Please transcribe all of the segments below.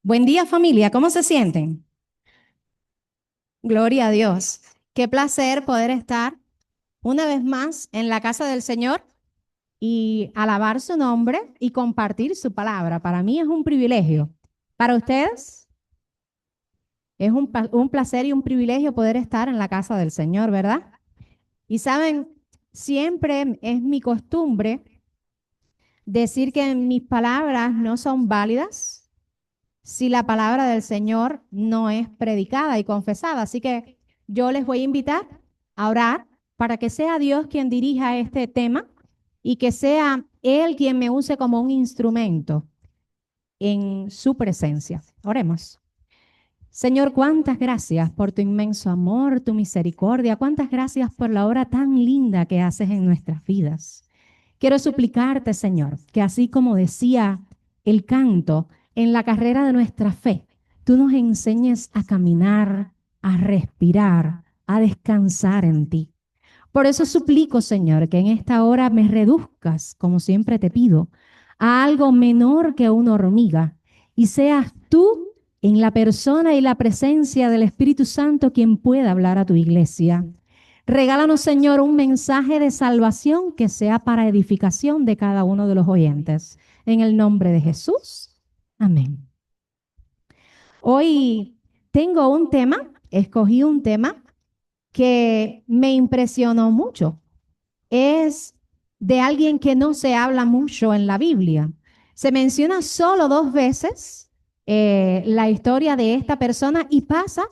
Buen día, familia. ¿Cómo se sienten? Gloria a Dios. Qué placer poder estar una vez más en la casa del Señor y alabar su nombre y compartir su palabra. Para mí es un privilegio. Para ustedes es un placer y un privilegio poder estar en la casa del Señor, ¿verdad? Y saben, siempre es mi costumbre decir que mis palabras no son válidas si la palabra del Señor no es predicada y confesada. Así que yo les voy a invitar a orar para que sea Dios quien dirija este tema y que sea Él quien me use como un instrumento en su presencia. Oremos. Señor, cuántas gracias por tu inmenso amor, tu misericordia, cuántas gracias por la obra tan linda que haces en nuestras vidas. Quiero suplicarte, Señor, que así como decía el canto en la carrera de nuestra fe, tú nos enseñes a caminar, a respirar, a descansar en ti. Por eso suplico, Señor, que en esta hora me reduzcas, como siempre te pido, a algo menor que una hormiga y seas tú en la persona y la presencia del Espíritu Santo quien pueda hablar a tu iglesia. Regálanos, Señor, un mensaje de salvación que sea para edificación de cada uno de los oyentes. En el nombre de Jesús. Amén. Hoy tengo un tema, escogí un tema que me impresionó mucho. Es de alguien que no se habla mucho en la Biblia. Se menciona solo 2 veces la historia de esta persona y pasa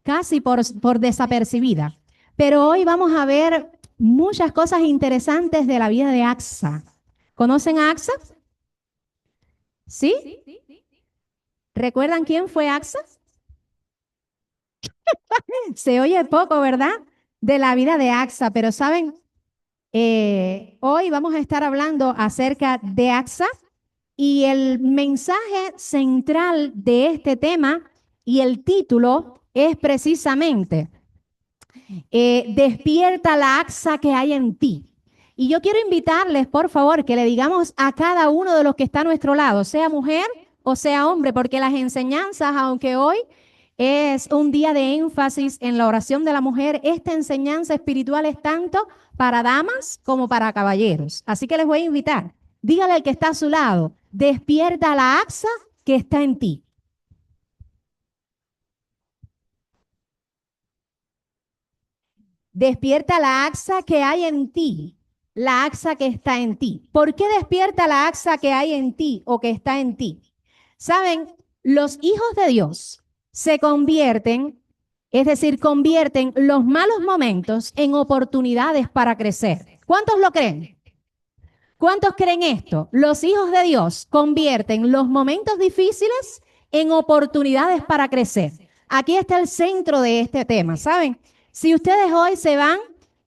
casi por desapercibida. Pero hoy vamos a ver muchas cosas interesantes de la vida de Axa. ¿Conocen a Axa? ¿Sí? ¿Recuerdan quién fue Axa? Se oye poco, ¿verdad? De la vida de Axa, pero saben, hoy vamos a estar hablando acerca de Axa y el mensaje central de este tema y el título es precisamente Despierta la Axa que hay en ti. Y yo quiero invitarles, por favor, que le digamos a cada uno de los que está a nuestro lado, sea mujer o sea hombre, porque las enseñanzas, aunque hoy es un día de énfasis en la oración de la mujer, esta enseñanza espiritual es tanto para damas como para caballeros. Así que les voy a invitar, dígale al que está a su lado, despierta la Axa que está en ti. Despierta la Axa que hay en ti, la Axa que está en ti. ¿Por qué despierta la Axa que hay en ti o que está en ti? Saben, los hijos de Dios se convierten, es decir, convierten los malos momentos en oportunidades para crecer. ¿Cuántos lo creen? ¿Cuántos creen esto? Los hijos de Dios convierten los momentos difíciles en oportunidades para crecer. Aquí está el centro de este tema, ¿saben? Si ustedes hoy se van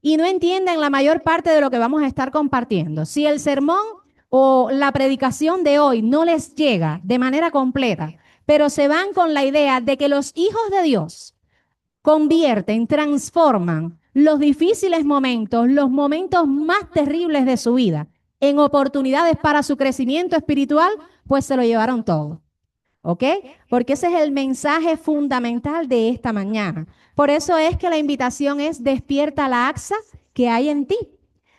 y no entienden la mayor parte de lo que vamos a estar compartiendo, si el sermón o la predicación de hoy no les llega de manera completa, pero se van con la idea de que los hijos de Dios convierten, transforman los difíciles momentos, los momentos más terribles de su vida, en oportunidades para su crecimiento espiritual, pues se lo llevaron todo. ¿Ok? Porque ese es el mensaje fundamental de esta mañana. Por eso es que la invitación es despierta la Axa que hay en ti.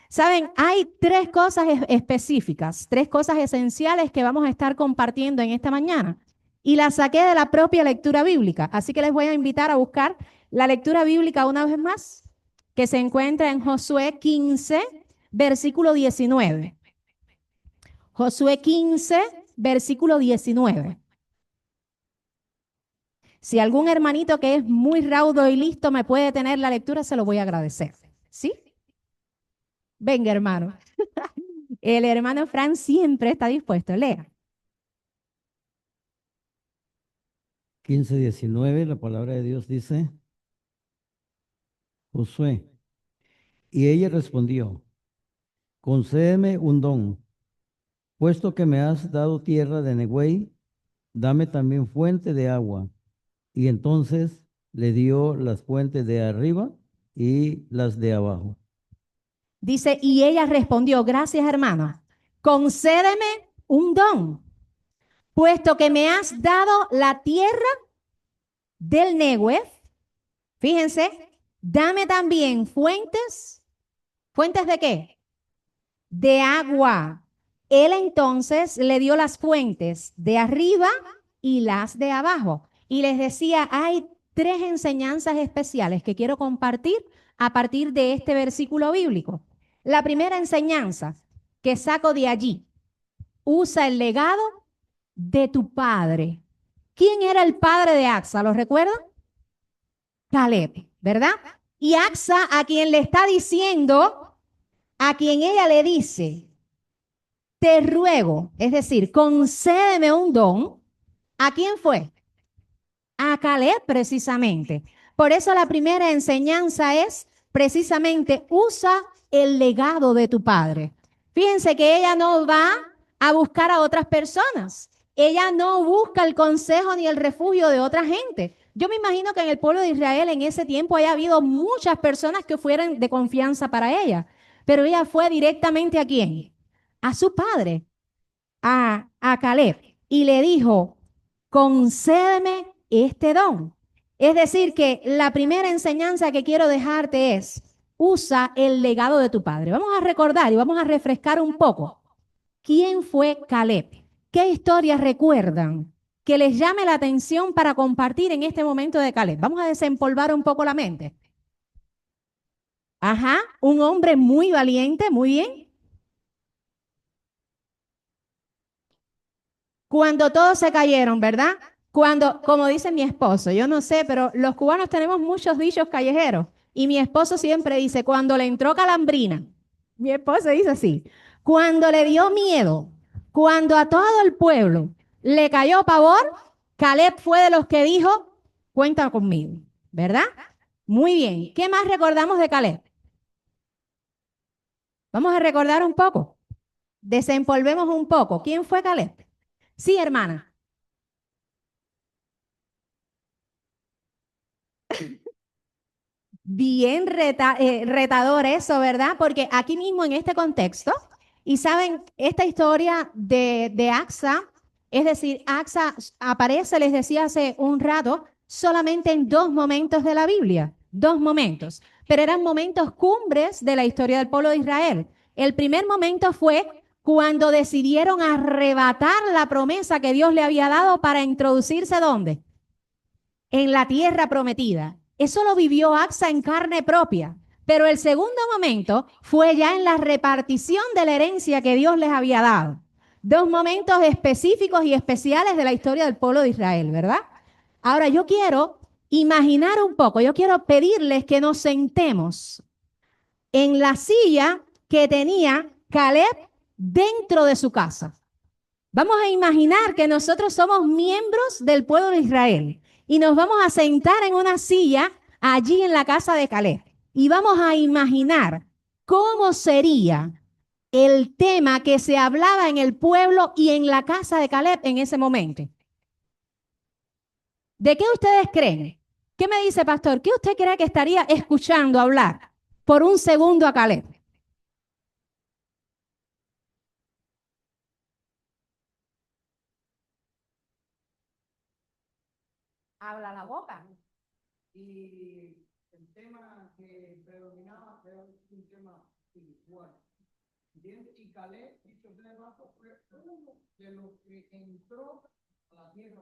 Saben, hay 3 cosas específicas, 3 cosas esenciales que vamos a estar compartiendo en esta mañana. Y las saqué de la propia lectura bíblica. Así que les voy a invitar a buscar la lectura bíblica una vez más, que se encuentra en Josué 15, versículo 19. Josué 15, versículo 19. Si algún hermanito que es muy raudo y listo me puede tener la lectura, se lo voy a agradecer. ¿Sí? Venga, hermano. El hermano Fran siempre está dispuesto. Lea. 15:19, la palabra de Dios dice, Josué, y ella respondió, concédeme un don, puesto que me has dado tierra de Negüey, dame también fuente de agua. Y entonces le dio las fuentes de arriba y las de abajo. Dice, y ella respondió, gracias, hermano. Concédeme un don, puesto que me has dado la tierra del Negev, fíjense, dame también fuentes. ¿Fuentes de qué? De agua. Él entonces le dio las fuentes de arriba y las de abajo. Y les decía, hay tres enseñanzas especiales que quiero compartir a partir de este versículo bíblico. La primera enseñanza que saco de allí, usa el legado de tu padre. ¿Quién era el padre de Axa? ¿Lo recuerdan? Caleb, ¿verdad? Y Axa, a quien le está diciendo, a quien ella le dice, te ruego, es decir, concédeme un don. ¿A quién fue? A Caleb precisamente. Por eso la primera enseñanza es precisamente usa el legado de tu padre. Fíjense que ella no va a buscar a otras personas. Ella no busca el consejo ni el refugio de otra gente. Yo me imagino que en el pueblo de Israel en ese tiempo haya habido muchas personas que fueran de confianza para ella, pero ella fue directamente ¿a quién? A su padre, a Caleb, y le dijo, concédeme este don. Es decir, que la primera enseñanza que quiero dejarte es, usa el legado de tu padre. Vamos a recordar y vamos a refrescar un poco. ¿Quién fue Caleb? ¿Qué historias recuerdan que les llame la atención para compartir en este momento de Caleb? Vamos a desempolvar un poco la mente. Ajá, un hombre muy valiente, muy bien. Cuando todos se cayeron, ¿verdad? Cuando, como dice mi esposo, yo no sé, pero los cubanos tenemos muchos dichos callejeros y mi esposo siempre dice, cuando le entró calambrina, mi esposo dice así, cuando le dio miedo, cuando a todo el pueblo le cayó pavor, Caleb fue de los que dijo, cuenta conmigo, ¿verdad? Muy bien. ¿Qué más recordamos de Caleb? Vamos a recordar un poco. Desempolvemos un poco. ¿Quién fue Caleb? Sí, hermana. Bien retador eso, ¿verdad? Porque aquí mismo en este contexto, y saben, esta historia de Axa, es decir, Axa aparece, les decía hace un rato, solamente en dos momentos de la Biblia, dos momentos, pero eran momentos cumbres de la historia del pueblo de Israel. El primer momento fue cuando decidieron arrebatar la promesa que Dios le había dado para introducirse ¿dónde? En la tierra prometida. Eso lo vivió Axa en carne propia. Pero el segundo momento fue ya en la repartición de la herencia que Dios les había dado. Dos momentos específicos y especiales de la historia del pueblo de Israel, ¿verdad? Ahora yo quiero imaginar un poco, yo quiero pedirles que nos sentemos en la silla que tenía Caleb dentro de su casa. Vamos a imaginar que nosotros somos miembros del pueblo de Israel y nos vamos a sentar en una silla allí en la casa de Caleb y vamos a imaginar cómo sería el tema que se hablaba en el pueblo y en la casa de Caleb en ese momento. ¿De qué ustedes creen? ¿Qué me dice, pastor? ¿Qué usted cree que estaría escuchando hablar por un segundo a Caleb? Habla la boca. Y el tema que predominaba era un tema espiritual. Bien, y Caleb, dicho de paso, fue uno de los que entró a la tierra.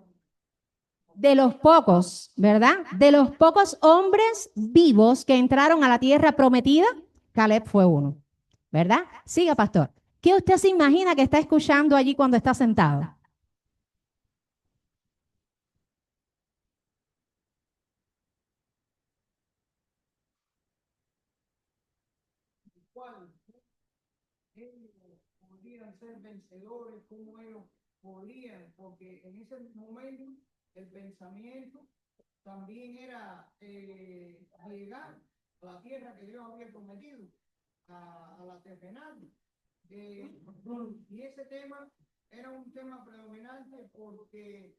De los pocos, ¿verdad? De los pocos hombres vivos que entraron a la tierra prometida, Caleb fue uno, ¿verdad? Siga, pastor. ¿Qué usted se imagina que está escuchando allí cuando está sentado? ¿Cuál? Ellos podían ser vencedores, cómo ellos podían, porque en ese momento el pensamiento también era llegar a la tierra que Dios había prometido, a la terrenal. Y ese tema era un tema predominante porque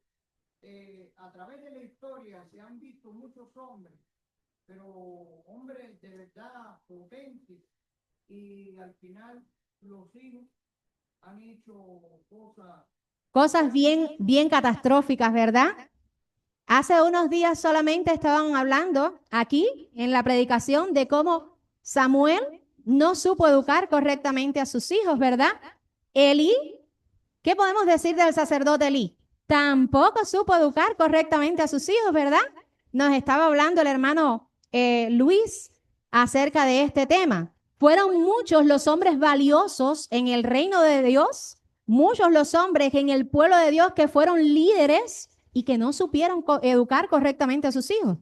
a través de la historia se han visto muchos hombres, pero hombres de verdad potentes, y al final los hijos han hecho cosas cosas bien catastróficas, ¿verdad? Hace unos días solamente estaban hablando aquí en la predicación de cómo Samuel no supo educar correctamente a sus hijos, ¿verdad? Elí, ¿qué podemos decir del sacerdote Elí? Tampoco supo educar correctamente a sus hijos, ¿verdad? Nos estaba hablando el hermano Luis acerca de este tema. Fueron muchos los hombres valiosos en el reino de Dios, muchos los hombres en el pueblo de Dios que fueron líderes y que no supieron educar correctamente a sus hijos.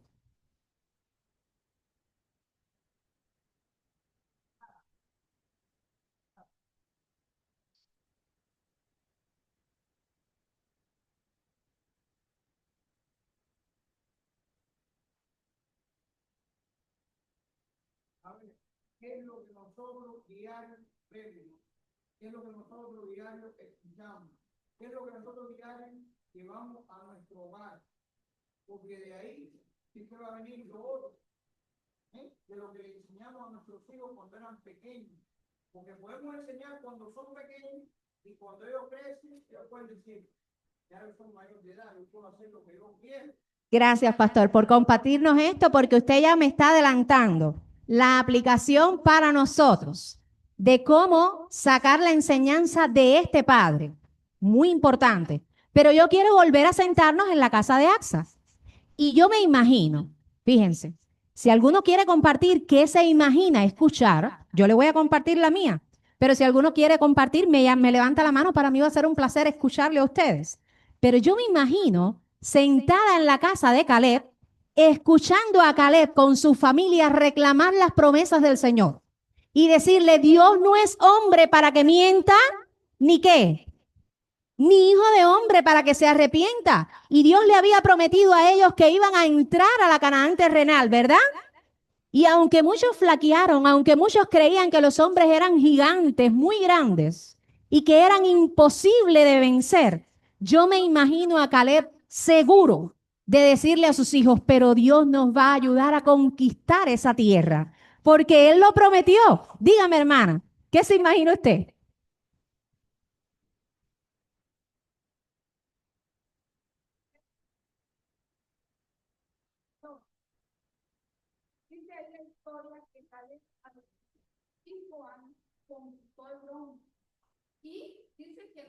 A ver, ¿qué es lo que nosotros diario vemos? ¿Qué es lo que nosotros diario escuchamos? ¿Qué es lo que nosotros diario llevamos a nuestro hogar? Porque de ahí sí que va a venir lo otro, de lo que le enseñamos a nuestros hijos cuando eran pequeños. Porque podemos enseñar cuando son pequeños y cuando ellos crecen, ellos pueden decir, ya son mayores de edad, yo puedo hacer lo que yo quiero. Gracias, pastor, por compartirnos esto, porque usted ya me está adelantando la aplicación para nosotros de cómo sacar la enseñanza de este padre. Muy importante. Pero yo quiero volver a sentarnos en la casa de AXA. Y yo me imagino, fíjense, si alguno quiere compartir qué se imagina escuchar, yo le voy a compartir la mía. Pero si alguno quiere compartir, me levanta la mano, para mí va a ser un placer escucharle a ustedes. Pero yo me imagino sentada en la casa de Caleb, escuchando a Caleb con su familia reclamar las promesas del Señor y decirle, Dios no es hombre para que mienta, ni qué, ni hijo de hombre para que se arrepienta. Y Dios le había prometido a ellos que iban a entrar a la Canaán terrenal, ¿verdad? Y aunque muchos flaquearon, aunque muchos creían que los hombres eran gigantes, muy grandes, y que eran imposibles de vencer, yo me imagino a Caleb seguro de decirle a sus hijos, pero Dios nos va a ayudar a conquistar esa tierra, porque Él lo prometió. Dígame, hermana, ¿qué se imagina usted?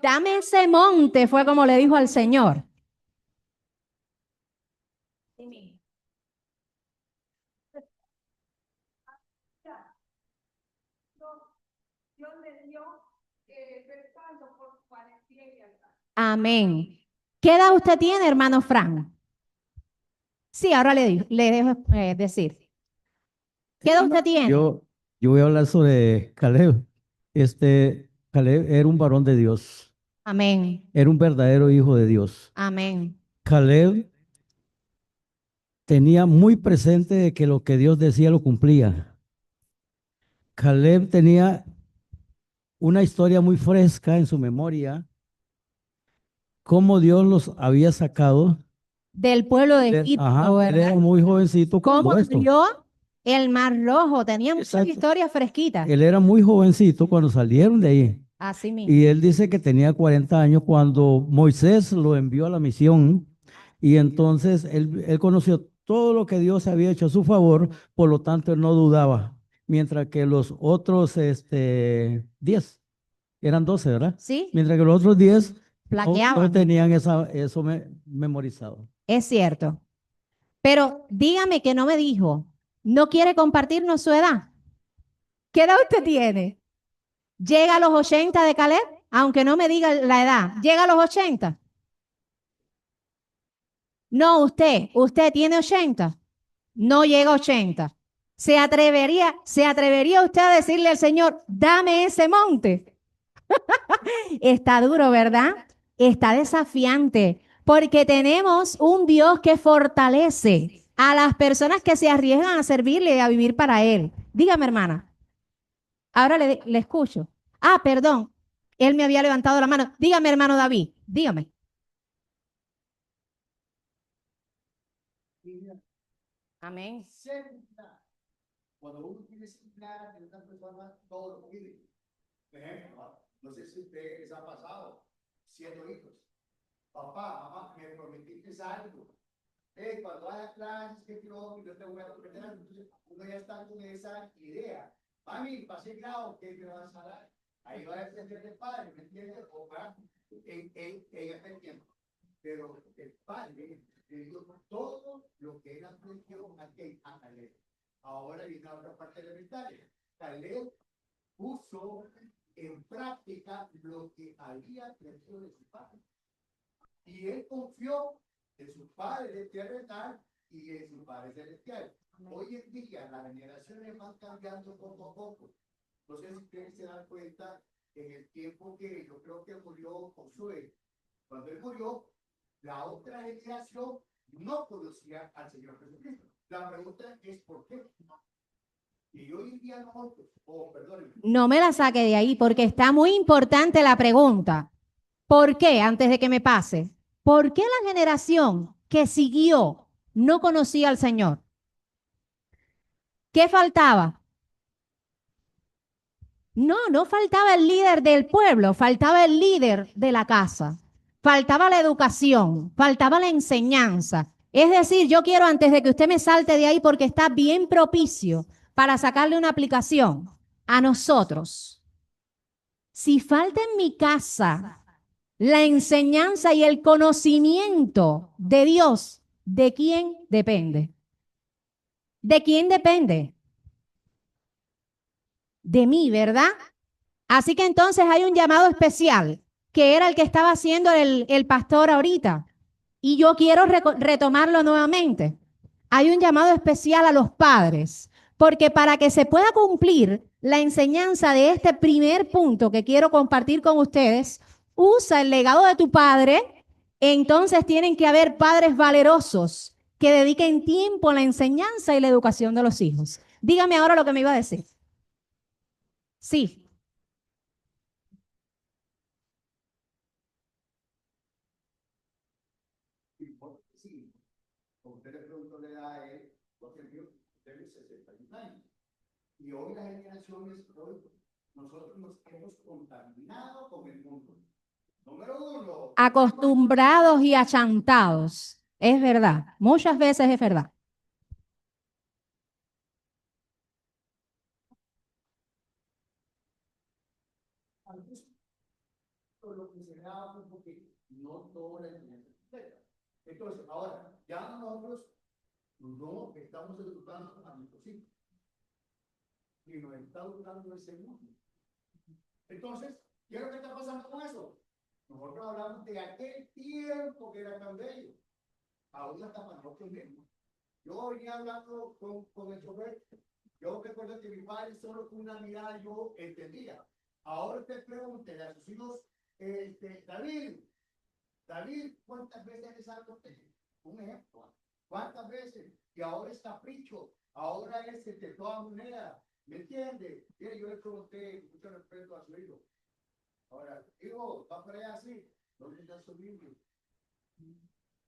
Dame ese monte, fue como le dijo al Señor. Amén. ¿Qué edad usted tiene, hermano Fran? Sí, ahora le dejo decir. ¿Qué edad usted tiene? Yo voy a hablar sobre Caleb. Caleb era un varón de Dios, Amén. era un verdadero hijo de Dios. Amén. Caleb tenía muy presente de que lo que Dios decía lo cumplía. Caleb tenía una historia muy fresca en su memoria, cómo Dios los había sacado. Del pueblo de Egipto, Ajá, él era ¿verdad? muy jovencito ¿Cómo cuando esto. abrió el Mar Rojo? Tenía muchas Exacto. historias fresquitas. Él era muy jovencito cuando salieron de ahí. Así mismo. Y él dice que tenía 40 años cuando Moisés lo envió a la misión. Y entonces él conoció todo lo que Dios había hecho a su favor, por lo tanto él no dudaba. Mientras que los otros 10, eran 12, ¿verdad? Sí, Mientras que los otros 10 no flaqueaban. tenían eso memorizado. Es cierto. Pero dígame que no me dijo, ¿no quiere compartirnos su edad? ¿Qué edad usted tiene? ¿Llega a los 80 de Caleb? Aunque no me diga la edad. ¿Llega a los 80? No, usted tiene 80. No llega a 80. ¿Se atrevería usted a decirle al Señor, dame ese monte? Está duro, ¿verdad? Está desafiante, porque tenemos un Dios que fortalece a las personas que se arriesgan a servirle y a vivir para Él. Dígame, hermana. Ahora le escucho. Ah, perdón. Él me había levantado la mano. Dígame, hermano David. Dígame. Amén. Cuando uno tiene similar en una persona, todo lo pide. Por ejemplo, no sé si usted les ha pasado, 7 hijos. papá, mamá, me prometiste algo. Cuando haya clases, que yo te voy a prometer algo. Entonces, uno ya está con esa idea. Mami, pasé grado, ¿qué me vas a dar? Ahí va a depender del padre, ¿me entiendes? O va en aquel tiempo. Pero el padre le dio todo lo que él aprendió a Caleb. Ahora viene la otra parte elementaria. Caleb puso en práctica lo que había aprendido de su padre. Y él confió en su padre terrenal y en su padre celestial. Hoy en día las generaciones van cambiando poco a poco. No sé si ustedes se dan cuenta en el tiempo que yo creo que murió Josué. Cuando él murió, la otra generación no conocía al Señor Jesucristo. La pregunta es ¿por qué? Y hoy en día nosotros, perdón. No me la saque de ahí porque está muy importante la pregunta. ¿Por qué? Antes de que me pase. ¿Por qué la generación que siguió no conocía al Señor? ¿Qué faltaba? No faltaba el líder del pueblo, faltaba el líder de la casa. Faltaba la educación, faltaba la enseñanza. Es decir, yo quiero antes de que usted me salte de ahí porque está bien propicio para sacarle una aplicación a nosotros. Si falta en mi casa la enseñanza y el conocimiento de Dios, ¿de quién depende? ¿De quién depende? De mí, ¿verdad? Así que entonces hay un llamado especial, que era el que estaba haciendo el pastor ahorita. Y yo quiero retomarlo nuevamente. Hay un llamado especial a los padres, porque para que se pueda cumplir la enseñanza de este primer punto que quiero compartir con ustedes, usa el legado de tu padre. Entonces tienen que haber padres valerosos que dediquen tiempo a la enseñanza y la educación de los hijos. Dígame ahora lo que me iba a decir. Sí. Sí, como usted le preguntó la edad a él, porque tiene 61 años. Y hoy las generaciones, hoy nosotros nos hemos contaminado con el mundo. Número uno. Acostumbrados y achantados. Es verdad, muchas veces es verdad. Por lo que se da porque no todo la enseñanza completa. Entonces, ahora, ya nosotros no estamos educando a nuestros hijos, y nos está educando ese mundo. Entonces, ¿qué es lo que está pasando con eso? Nosotros hablamos de aquel tiempo que era tan bello. Ahora está para nosotros mismos. Yo venía hablando con el chofer. Yo recuerdo que mi padre solo con una mirada yo entendía. Ahora usted pregúntele a sus hijos, David, ¿cuántas veces les ha contado? Un ejemplo. ¿Cuántas veces? Y ahora es capricho. Ahora es de toda manera. ¿Me entiende? Mire, yo le pregunté, mucho respeto a su hijo. Ahora, hijo, va para allá así. ¿Dónde está su Biblia?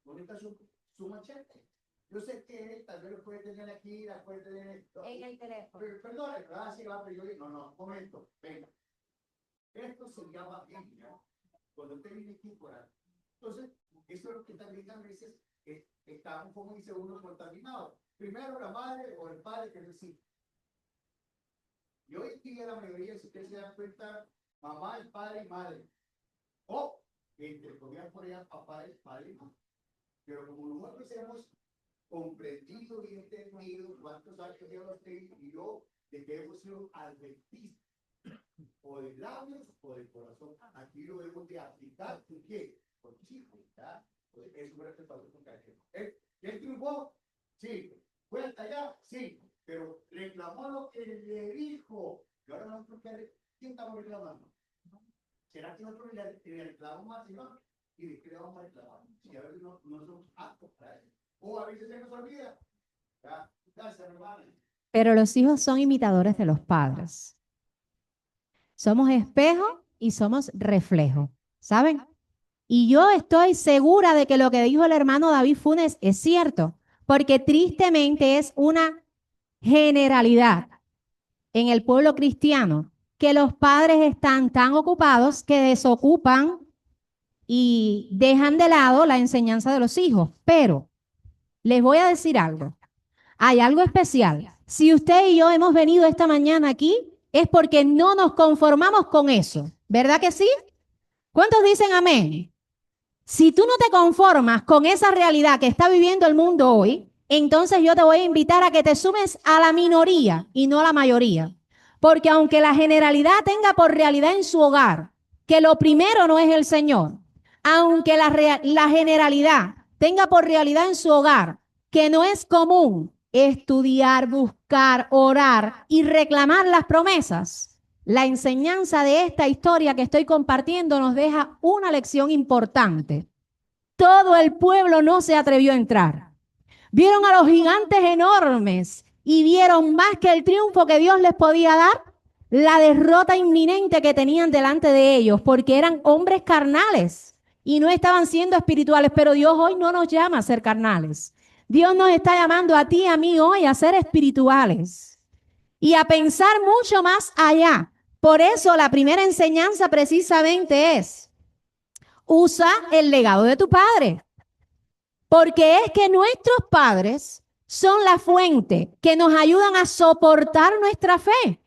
¿Dónde está su machete? Yo sé que él tal vez lo puede tener aquí, la puede tener en el teléfono. Perdón, sí, va, pero yo digo, no, un momento, venga. Esto se llama Biblia. Cuando usted viene aquí por ahí. Entonces, eso es lo que también a veces estamos, como dice uno, contaminados. Primero la madre o el padre que recibe. Y hoy en día la mayoría, si usted se da cuenta, mamá, el padre y madre. O, entre comillas por allá, papá, el padre y madre. Pero como nosotros hemos comprendido y entendido cuántos años lleva usted y yo, de que hemos sido adventistas, o de labios o de corazón. Aquí lo debemos de aplicar. ¿Por qué? Por chico, ¿verdad? Pues eso fue lo que pasó con Cajero. ¿Él triunfó? Sí. ¿Fue hasta allá? Sí. Pero reclamó lo que le dijo. Y ahora nosotros, ¿quién estamos reclamando? ¿Será que nosotros le reclamamos al Señor? ¿Y de qué le vamos a reclamar? Si a veces no somos aptos para eso. O a veces se nos olvida. Gracias, hermano. Pero los hijos son imitadores de los padres. Somos espejo y somos reflejo, ¿saben? Y yo estoy segura de que lo que dijo el hermano David Funes es cierto, porque tristemente es una generalidad en el pueblo cristiano que los padres están tan ocupados que desocupan y dejan de lado la enseñanza de los hijos. Pero les voy a decir algo. Hay algo especial. Si usted y yo hemos venido esta mañana aquí, es porque no nos conformamos con eso. ¿Verdad que sí? ¿Cuántos dicen amén? Si tú no te conformas con esa realidad que está viviendo el mundo hoy, entonces yo te voy a invitar a que te sumes a la minoría y no a la mayoría. Porque aunque la generalidad tenga por realidad en su hogar que lo primero no es el Señor, aunque la generalidad tenga por realidad en su hogar que no es común estudiar, buscar, orar y reclamar las promesas, la enseñanza de esta historia que estoy compartiendo nos deja una lección importante. Todo el pueblo no se atrevió a entrar. Vieron a los gigantes enormes y vieron más que el triunfo que Dios les podía dar, la derrota inminente que tenían delante de ellos, porque eran hombres carnales y no estaban siendo espirituales. Pero Dios hoy no nos llama a ser carnales. Dios nos está llamando a ti y a mí hoy a ser espirituales y a pensar mucho más allá. Por eso la primera enseñanza precisamente es: usa el legado de tu padre. Porque es que nuestros padres son la fuente que nos ayudan a soportar nuestra fe.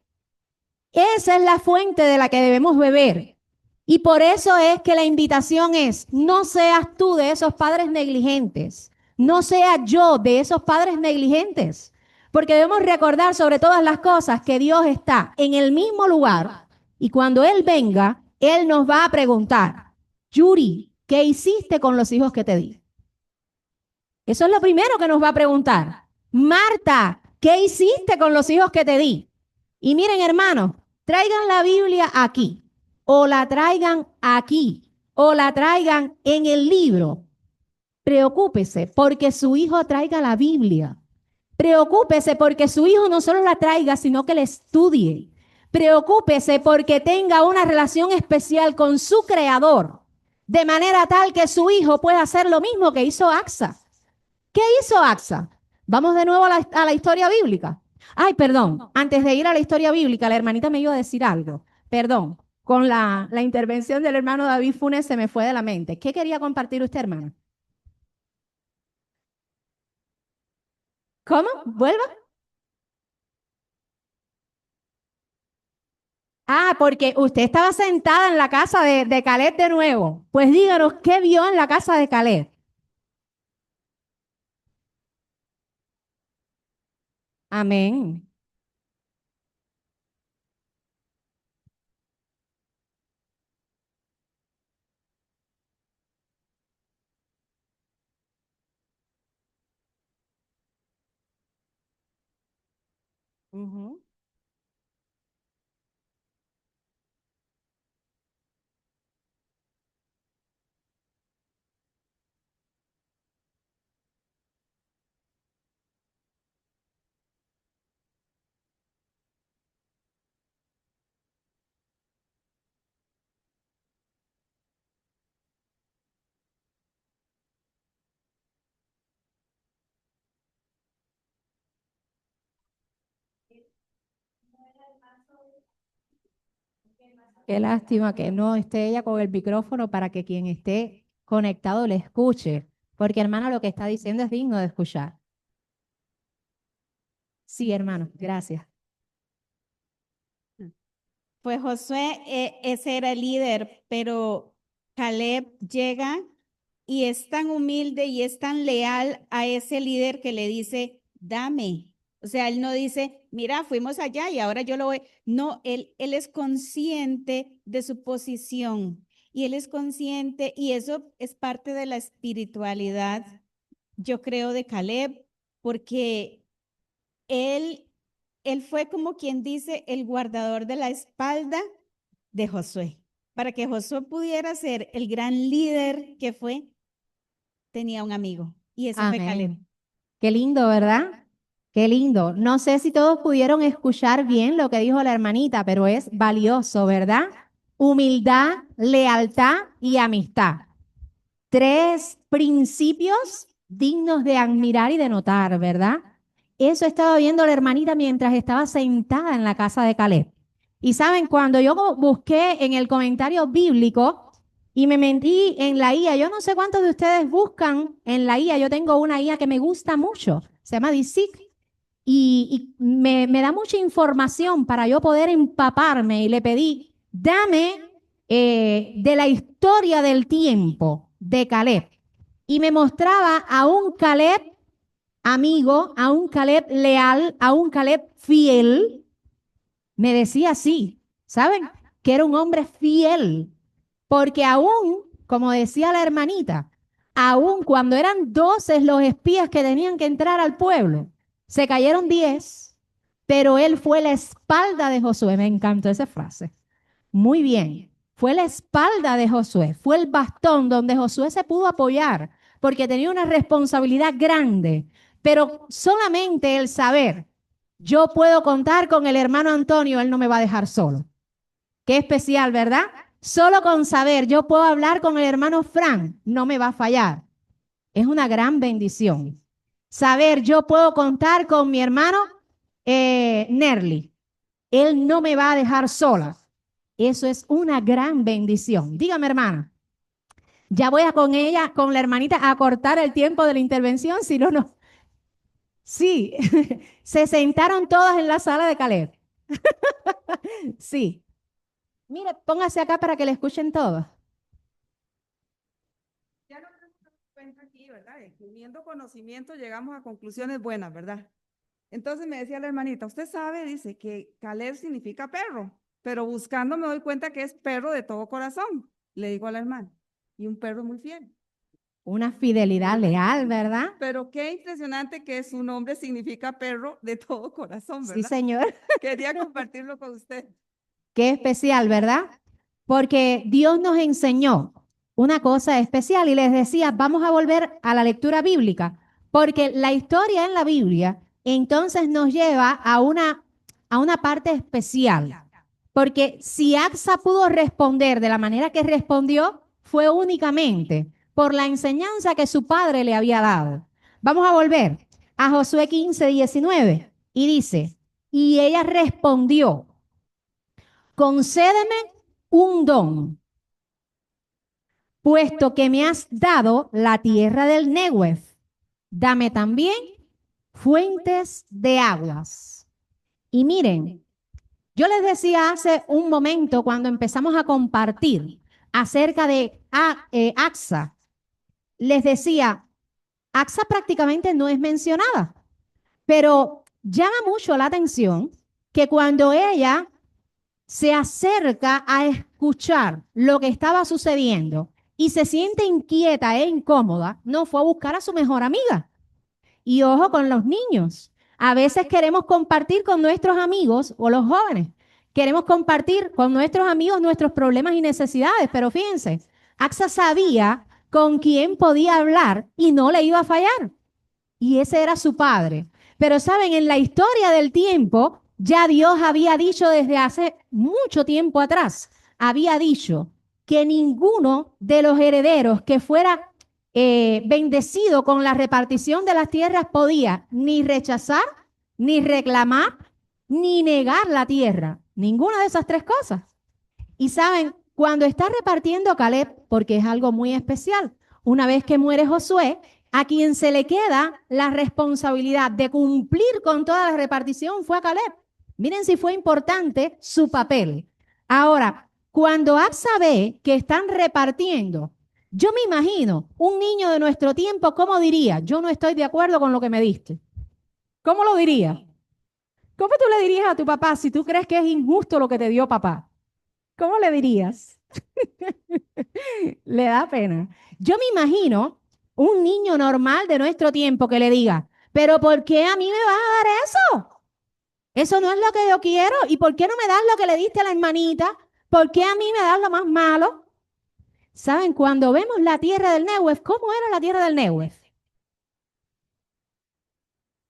Esa es la fuente de la que debemos beber. Y por eso es que la invitación es: no seas tú de esos padres negligentes. No sea yo de esos padres negligentes. Porque debemos recordar sobre todas las cosas que Dios está en el mismo lugar. Y cuando Él venga, Él nos va a preguntar: Yuri, ¿qué hiciste con los hijos que te di? Eso es lo primero que nos va a preguntar. Marta, ¿qué hiciste con los hijos que te di? Y miren, hermanos, traigan la Biblia aquí, o la traigan aquí, o la traigan en el libro. Preocúpese porque su hijo traiga la Biblia. Preocúpese porque su hijo no solo la traiga, sino que la estudie. Preocúpese porque tenga una relación especial con su creador, de manera tal que su hijo pueda hacer lo mismo que hizo Axa. ¿Qué hizo Axa? Vamos de nuevo a la historia bíblica. Ay, perdón, antes de ir a la historia bíblica, la hermanita me iba a decir algo. Perdón, con la intervención del hermano David Funes se me fue de la mente. ¿Qué quería compartir usted, hermano? ¿Cómo? ¿Vuelva? Ah, porque usted estaba sentada en la casa de Caleb de nuevo. Pues díganos, ¿qué vio en la casa de Caleb? Amén. Ujú. Qué lástima que no esté ella con el micrófono para que quien esté conectado le escuche, porque hermano, lo que está diciendo es digno de escuchar. Sí, hermano, gracias. Pues Josué, ese era el líder, pero Caleb llega y es tan humilde y es tan leal a ese líder que le dice, dame. O sea, él no dice, mira, fuimos allá y ahora yo lo voy. No, él es consciente de su posición y él es consciente y eso es parte de la espiritualidad, yo creo, de Caleb, porque él fue como quien dice el guardador de la espalda de Josué. Para que Josué pudiera ser el gran líder que fue, tenía un amigo y ese fue Caleb. Amén. Qué lindo, ¿verdad? Qué lindo. No sé si todos pudieron escuchar bien lo que dijo la hermanita, pero es valioso, ¿verdad? Humildad, lealtad y amistad. 3 principios dignos de admirar y de notar, ¿verdad? Eso estaba viendo la hermanita mientras estaba sentada en la casa de Caleb. Y saben, cuando yo busqué en el comentario bíblico, y me metí en la IA. Yo no sé cuántos de ustedes buscan en la IA. Yo tengo una IA que me gusta mucho. Se llama DeepSeek. Y me da mucha información para yo poder empaparme. Y le pedí, dame de la historia del tiempo de Caleb. Y me mostraba a un Caleb amigo, a un Caleb leal, a un Caleb fiel. Me decía así, ¿saben? Que era un hombre fiel. Porque aún, como decía la hermanita, aún cuando eran 12 los espías que tenían que entrar al pueblo, se cayeron 10, pero él fue la espalda de Josué. Me encantó esa frase. Muy bien. Fue la espalda de Josué, fue el bastón donde Josué se pudo apoyar, porque tenía una responsabilidad grande. Pero solamente el saber, yo puedo contar con el hermano Antonio, él no me va a dejar solo. Qué especial, ¿verdad? Solo con saber, yo puedo hablar con el hermano Fran, no me va a fallar. Es una gran bendición. Saber, yo puedo contar con mi hermano Nerly. Él no me va a dejar sola. Eso es una gran bendición. Dígame, hermana. Ya voy a con ella, con la hermanita, a cortar el tiempo de la intervención, si no, no. Sí, se sentaron todas en la sala de Caleb. Sí. Mire, póngase acá para que le escuchen todos. Ya nos damos cuenta aquí, ¿verdad? Uniendo conocimiento llegamos a conclusiones buenas, ¿verdad? Entonces me decía la hermanita, usted sabe, dice, que Caleb significa perro, pero buscando me doy cuenta que es perro de todo corazón, le digo a la hermana, y un perro muy fiel. Una fidelidad leal, ¿verdad? Pero qué impresionante que su nombre significa perro de todo corazón, ¿verdad? Sí, señor. Quería compartirlo con usted. Qué especial, ¿verdad? Porque Dios nos enseñó una cosa especial y les decía, vamos a volver a la lectura bíblica, porque la historia en la Biblia entonces nos lleva a una parte especial. Porque si Axa pudo responder de la manera que respondió, fue únicamente por la enseñanza que su padre le había dado. Vamos a volver a Josué 15, 19 y dice, y ella respondió, concédeme un don, puesto que me has dado la tierra del Negev, dame también fuentes de aguas. Y miren, yo les decía hace un momento cuando empezamos a compartir acerca de Axa, les decía, Axa prácticamente no es mencionada, pero llama mucho la atención que cuando ella se acerca a escuchar lo que estaba sucediendo y se siente inquieta e incómoda, no fue a buscar a su mejor amiga. Y ojo con los niños. A veces queremos compartir con nuestros amigos o los jóvenes. Queremos compartir con nuestros amigos nuestros problemas y necesidades, pero fíjense, Axa sabía con quién podía hablar y no le iba a fallar. Y ese era su padre. Pero saben, en la historia del tiempo, ya Dios había dicho desde hace mucho tiempo atrás, había dicho que ninguno de los herederos que fuera bendecido con la repartición de las tierras podía ni rechazar, ni reclamar, ni negar la tierra. Ninguna de esas tres cosas. Y saben, cuando está repartiendo Caleb, porque es algo muy especial, una vez que muere Josué, a quien se le queda la responsabilidad de cumplir con toda la repartición fue a Caleb. Miren si fue importante su papel. Ahora, cuando Axa ve que están repartiendo, yo me imagino un niño de nuestro tiempo, ¿cómo diría? Yo no estoy de acuerdo con lo que me diste. ¿Cómo lo diría? ¿Cómo tú le dirías a tu papá si tú crees que es injusto lo que te dio papá? ¿Cómo le dirías? Le da pena. Yo me imagino un niño normal de nuestro tiempo que le diga, pero ¿por qué a mí me vas a dar eso? Eso no es lo que yo quiero. ¿Y por qué no me das lo que le diste a la hermanita? ¿Por qué a mí me das lo más malo? ¿Saben? Cuando vemos la tierra del Negev, ¿cómo era la tierra del Negev?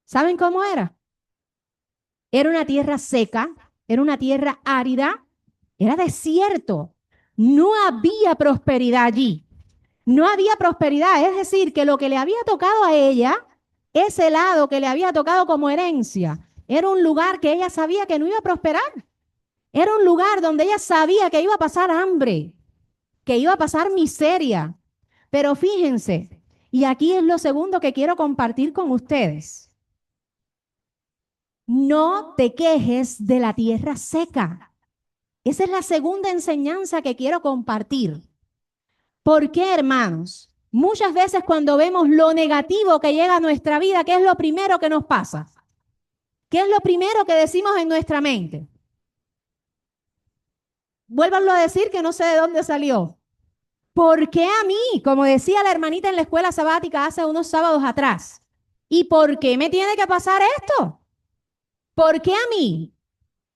¿Saben cómo era? Era una tierra seca, era una tierra árida, era desierto. No había prosperidad allí. No había prosperidad. Es decir, que lo que le había tocado a ella, ese lado que le había tocado como herencia, era un lugar que ella sabía que no iba a prosperar. Era un lugar donde ella sabía que iba a pasar hambre. que iba a pasar miseria. Pero fíjense, y aquí es lo segundo que quiero compartir con ustedes. No te quejes de la tierra seca. Esa es la segunda enseñanza que quiero compartir. ¿Por qué, hermanos? Muchas veces cuando vemos lo negativo que llega a nuestra vida, ¿qué es lo primero que nos pasa? ¿Qué es lo primero que decimos en nuestra mente? Vuélvanlo a decir que no sé de dónde salió. ¿Por qué a mí? Como decía la hermanita en la escuela sabática hace unos sábados atrás. ¿Y por qué me tiene que pasar esto? ¿Por qué a mí?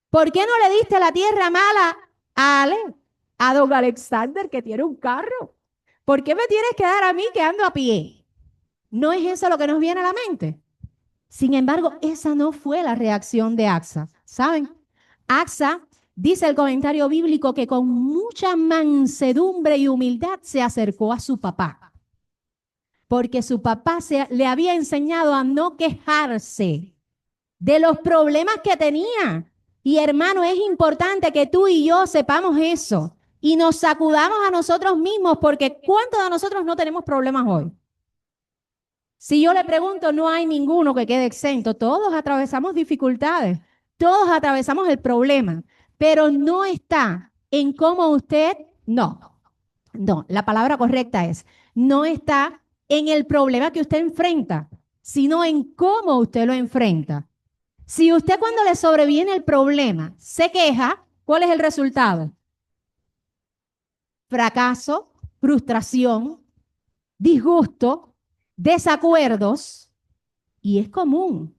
¿Por qué no le diste la tierra mala a Ale, a don Alexander, que tiene un carro? ¿Por qué me tienes que dar a mí que ando a pie? ¿No es eso lo que nos viene a la mente? Sin embargo, esa no fue la reacción de Axa. ¿Saben? Axa, dice el comentario bíblico, que con mucha mansedumbre y humildad se acercó a su papá. Porque su papá le había enseñado a no quejarse de los problemas que tenía. Y hermano, es importante que tú y yo sepamos eso y nos sacudamos a nosotros mismos, porque ¿cuántos de nosotros no tenemos problemas hoy? Si yo le pregunto, no hay ninguno que quede exento. Todos atravesamos dificultades, todos atravesamos el problema, pero no está en cómo usted, no, la palabra correcta es, no está en el problema que usted enfrenta, sino en cómo usted lo enfrenta. Si usted cuando le sobreviene el problema se queja, ¿cuál es el resultado? Fracaso, frustración, disgusto, desacuerdos. Y es común.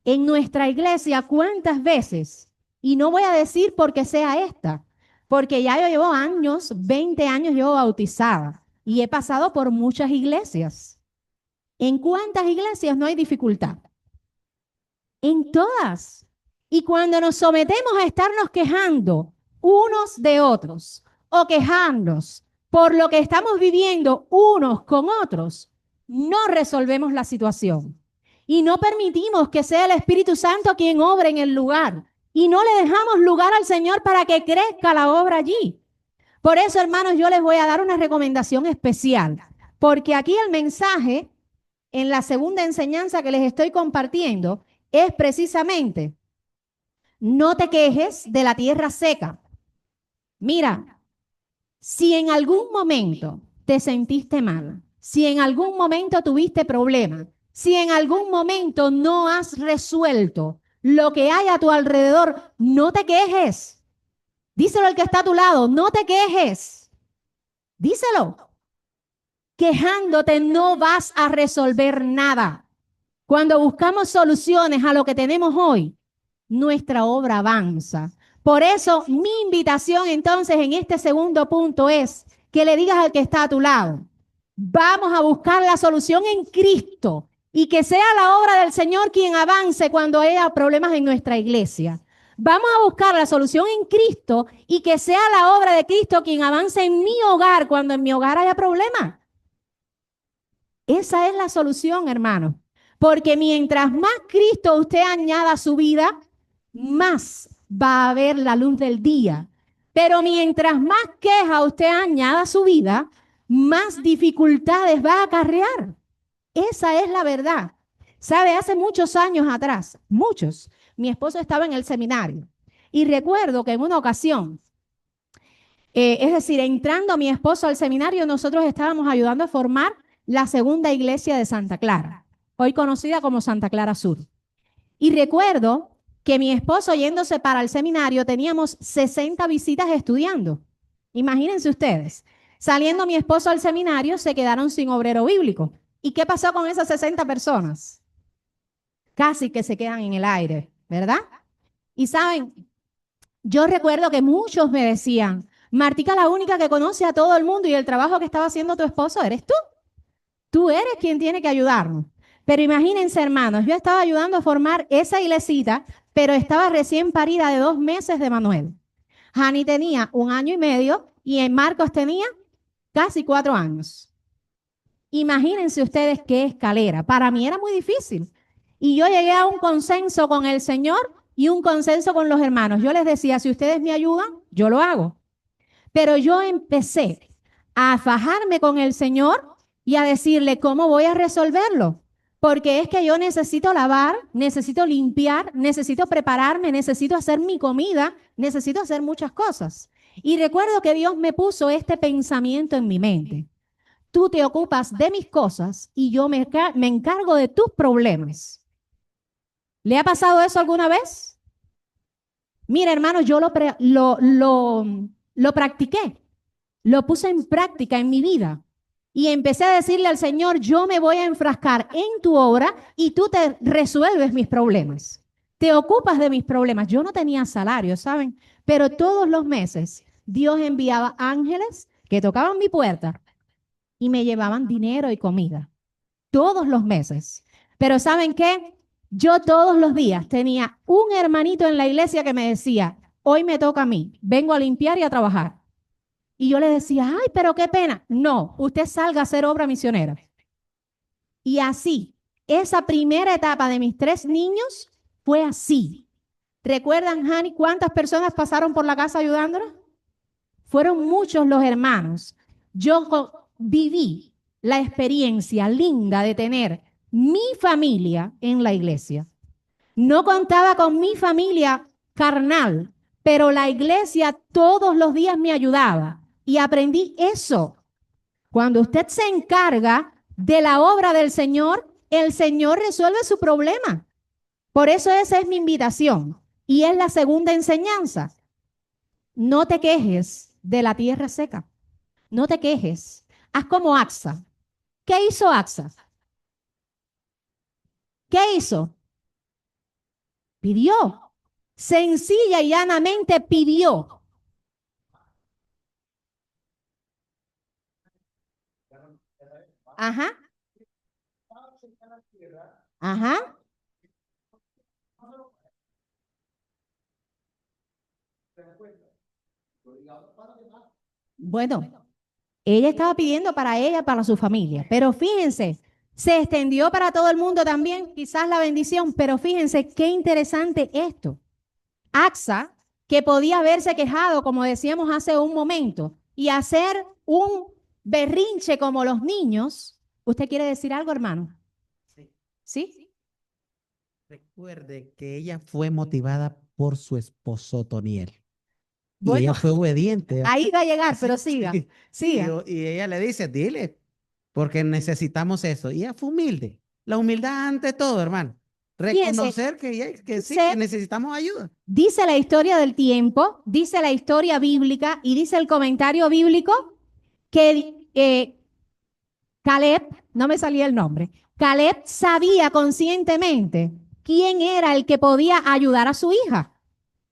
En nuestra iglesia, ¿cuántas veces? Y no voy a decir porque sea esta, porque ya yo llevo años, 20 años llevo bautizada y he pasado por muchas iglesias. ¿En cuántas iglesias no hay dificultad? En todas. Y cuando nos sometemos a estarnos quejando unos de otros o quejarnos por lo que estamos viviendo unos con otros, no resolvemos la situación. Y no permitimos que sea el Espíritu Santo quien obre en el lugar. Y no le dejamos lugar al Señor para que crezca la obra allí. Por eso, hermanos, yo les voy a dar una recomendación especial. Porque aquí el mensaje, en la segunda enseñanza que les estoy compartiendo, es precisamente, no te quejes de la tierra seca. Mira, si en algún momento te sentiste mal, si en algún momento tuviste problemas, si en algún momento no has resuelto lo que hay a tu alrededor, no te quejes. Díselo al que está a tu lado, no te quejes. Díselo. Quejándote no vas a resolver nada. Cuando buscamos soluciones a lo que tenemos hoy, nuestra obra avanza. Por eso, mi invitación entonces en este segundo punto es que le digas al que está a tu lado, vamos a buscar la solución en Cristo y que sea la obra del Señor quien avance cuando haya problemas en nuestra iglesia. Vamos a buscar la solución en Cristo y que sea la obra de Cristo quien avance en mi hogar cuando en mi hogar haya problemas. Esa es la solución, hermano. Porque mientras más Cristo usted añada a su vida, más va a haber la luz del día. Pero mientras más queja usted añada a su vida, más dificultades va a acarrear. Esa es la verdad. ¿Sabe? Hace muchos años atrás, mi esposo estaba en el seminario. Y recuerdo que en una ocasión, es decir, entrando mi esposo al seminario, nosotros estábamos ayudando a formar la segunda iglesia de Santa Clara, hoy conocida como Santa Clara Sur. Y recuerdo que mi esposo yéndose para el seminario, teníamos 60 visitas estudiando. Imagínense ustedes, saliendo mi esposo al seminario, se quedaron sin obrero bíblico. ¿Y qué pasó con esas 60 personas? Casi que se quedan en el aire, ¿verdad? Y saben, yo recuerdo que muchos me decían, Martica, la única que conoce a todo el mundo y el trabajo que estaba haciendo tu esposo eres tú. Tú eres quien tiene que ayudarnos. Pero imagínense, hermanos, yo estaba ayudando a formar esa iglesita, pero estaba recién parida de 2 meses de Manuel. Jani tenía 1 año y medio y Marcos tenía casi 4 años. Imagínense ustedes qué escalera. Para mí era muy difícil. Y yo llegué a un consenso con el Señor y un consenso con los hermanos. Yo les decía, si ustedes me ayudan, yo lo hago. Pero yo empecé a fajarme con el Señor y a decirle cómo voy a resolverlo. Porque es que yo necesito lavar, necesito limpiar, necesito prepararme, necesito hacer mi comida, necesito hacer muchas cosas. Y recuerdo que Dios me puso este pensamiento en mi mente. Tú te ocupas de mis cosas y yo me encargo de tus problemas. ¿Le ha pasado eso alguna vez? Mira, hermano, yo lo practiqué, lo puse en práctica en mi vida y empecé a decirle al Señor, yo me voy a enfrascar en tu obra y tú te resuelves mis problemas. Te ocupas de mis problemas. Yo no tenía salario, ¿saben? Pero todos los meses Dios enviaba ángeles que tocaban mi puerta y me llevaban dinero y comida. Todos los meses. Pero ¿saben qué? Yo todos los días tenía un hermanito en la iglesia que me decía, hoy me toca a mí, vengo a limpiar y a trabajar. Y yo le decía, ay, pero qué pena. No, usted salga a hacer obra misionera. Y así, esa primera etapa de mis 3 niños fue así. ¿Recuerdan, Hani, cuántas personas pasaron por la casa ayudándonos? Fueron muchos los hermanos. Yo viví la experiencia linda de tener mi familia en la iglesia. No contaba con mi familia carnal, pero la iglesia todos los días me ayudaba y aprendí eso. Cuando usted se encarga de la obra del Señor, el Señor resuelve su problema. Por eso esa es mi invitación y es la segunda enseñanza. No te quejes de la tierra seca. No te quejes. Haz como Axa. ¿Qué hizo Axa? ¿Qué hizo? Pidió. Sencilla y llanamente pidió. Ajá. Ajá. Bueno, ella estaba pidiendo para ella, para su familia, pero fíjense, se extendió para todo el mundo también, quizás la bendición, pero fíjense qué interesante esto. Axa, que podía haberse quejado, como decíamos hace un momento, y hacer un berrinche como los niños. ¿Usted quiere decir algo, hermano? Sí. ¿Sí? Recuerde que ella fue motivada por su esposo Toniel. Y Bueno, ella fue obediente. ahí va a llegar, pero siga, Sí, siga. y ella le dice, dile, porque necesitamos eso. Y ella fue humilde. La humildad ante todo, hermano. Fíjense, Reconocer que sí, dice- que necesitamos ayuda. Dice la historia del tiempo, dice la historia bíblica y dice el comentario bíblico que Caleb, no me salía el nombre, Caleb sabía conscientemente quién era el que podía ayudar a su hija.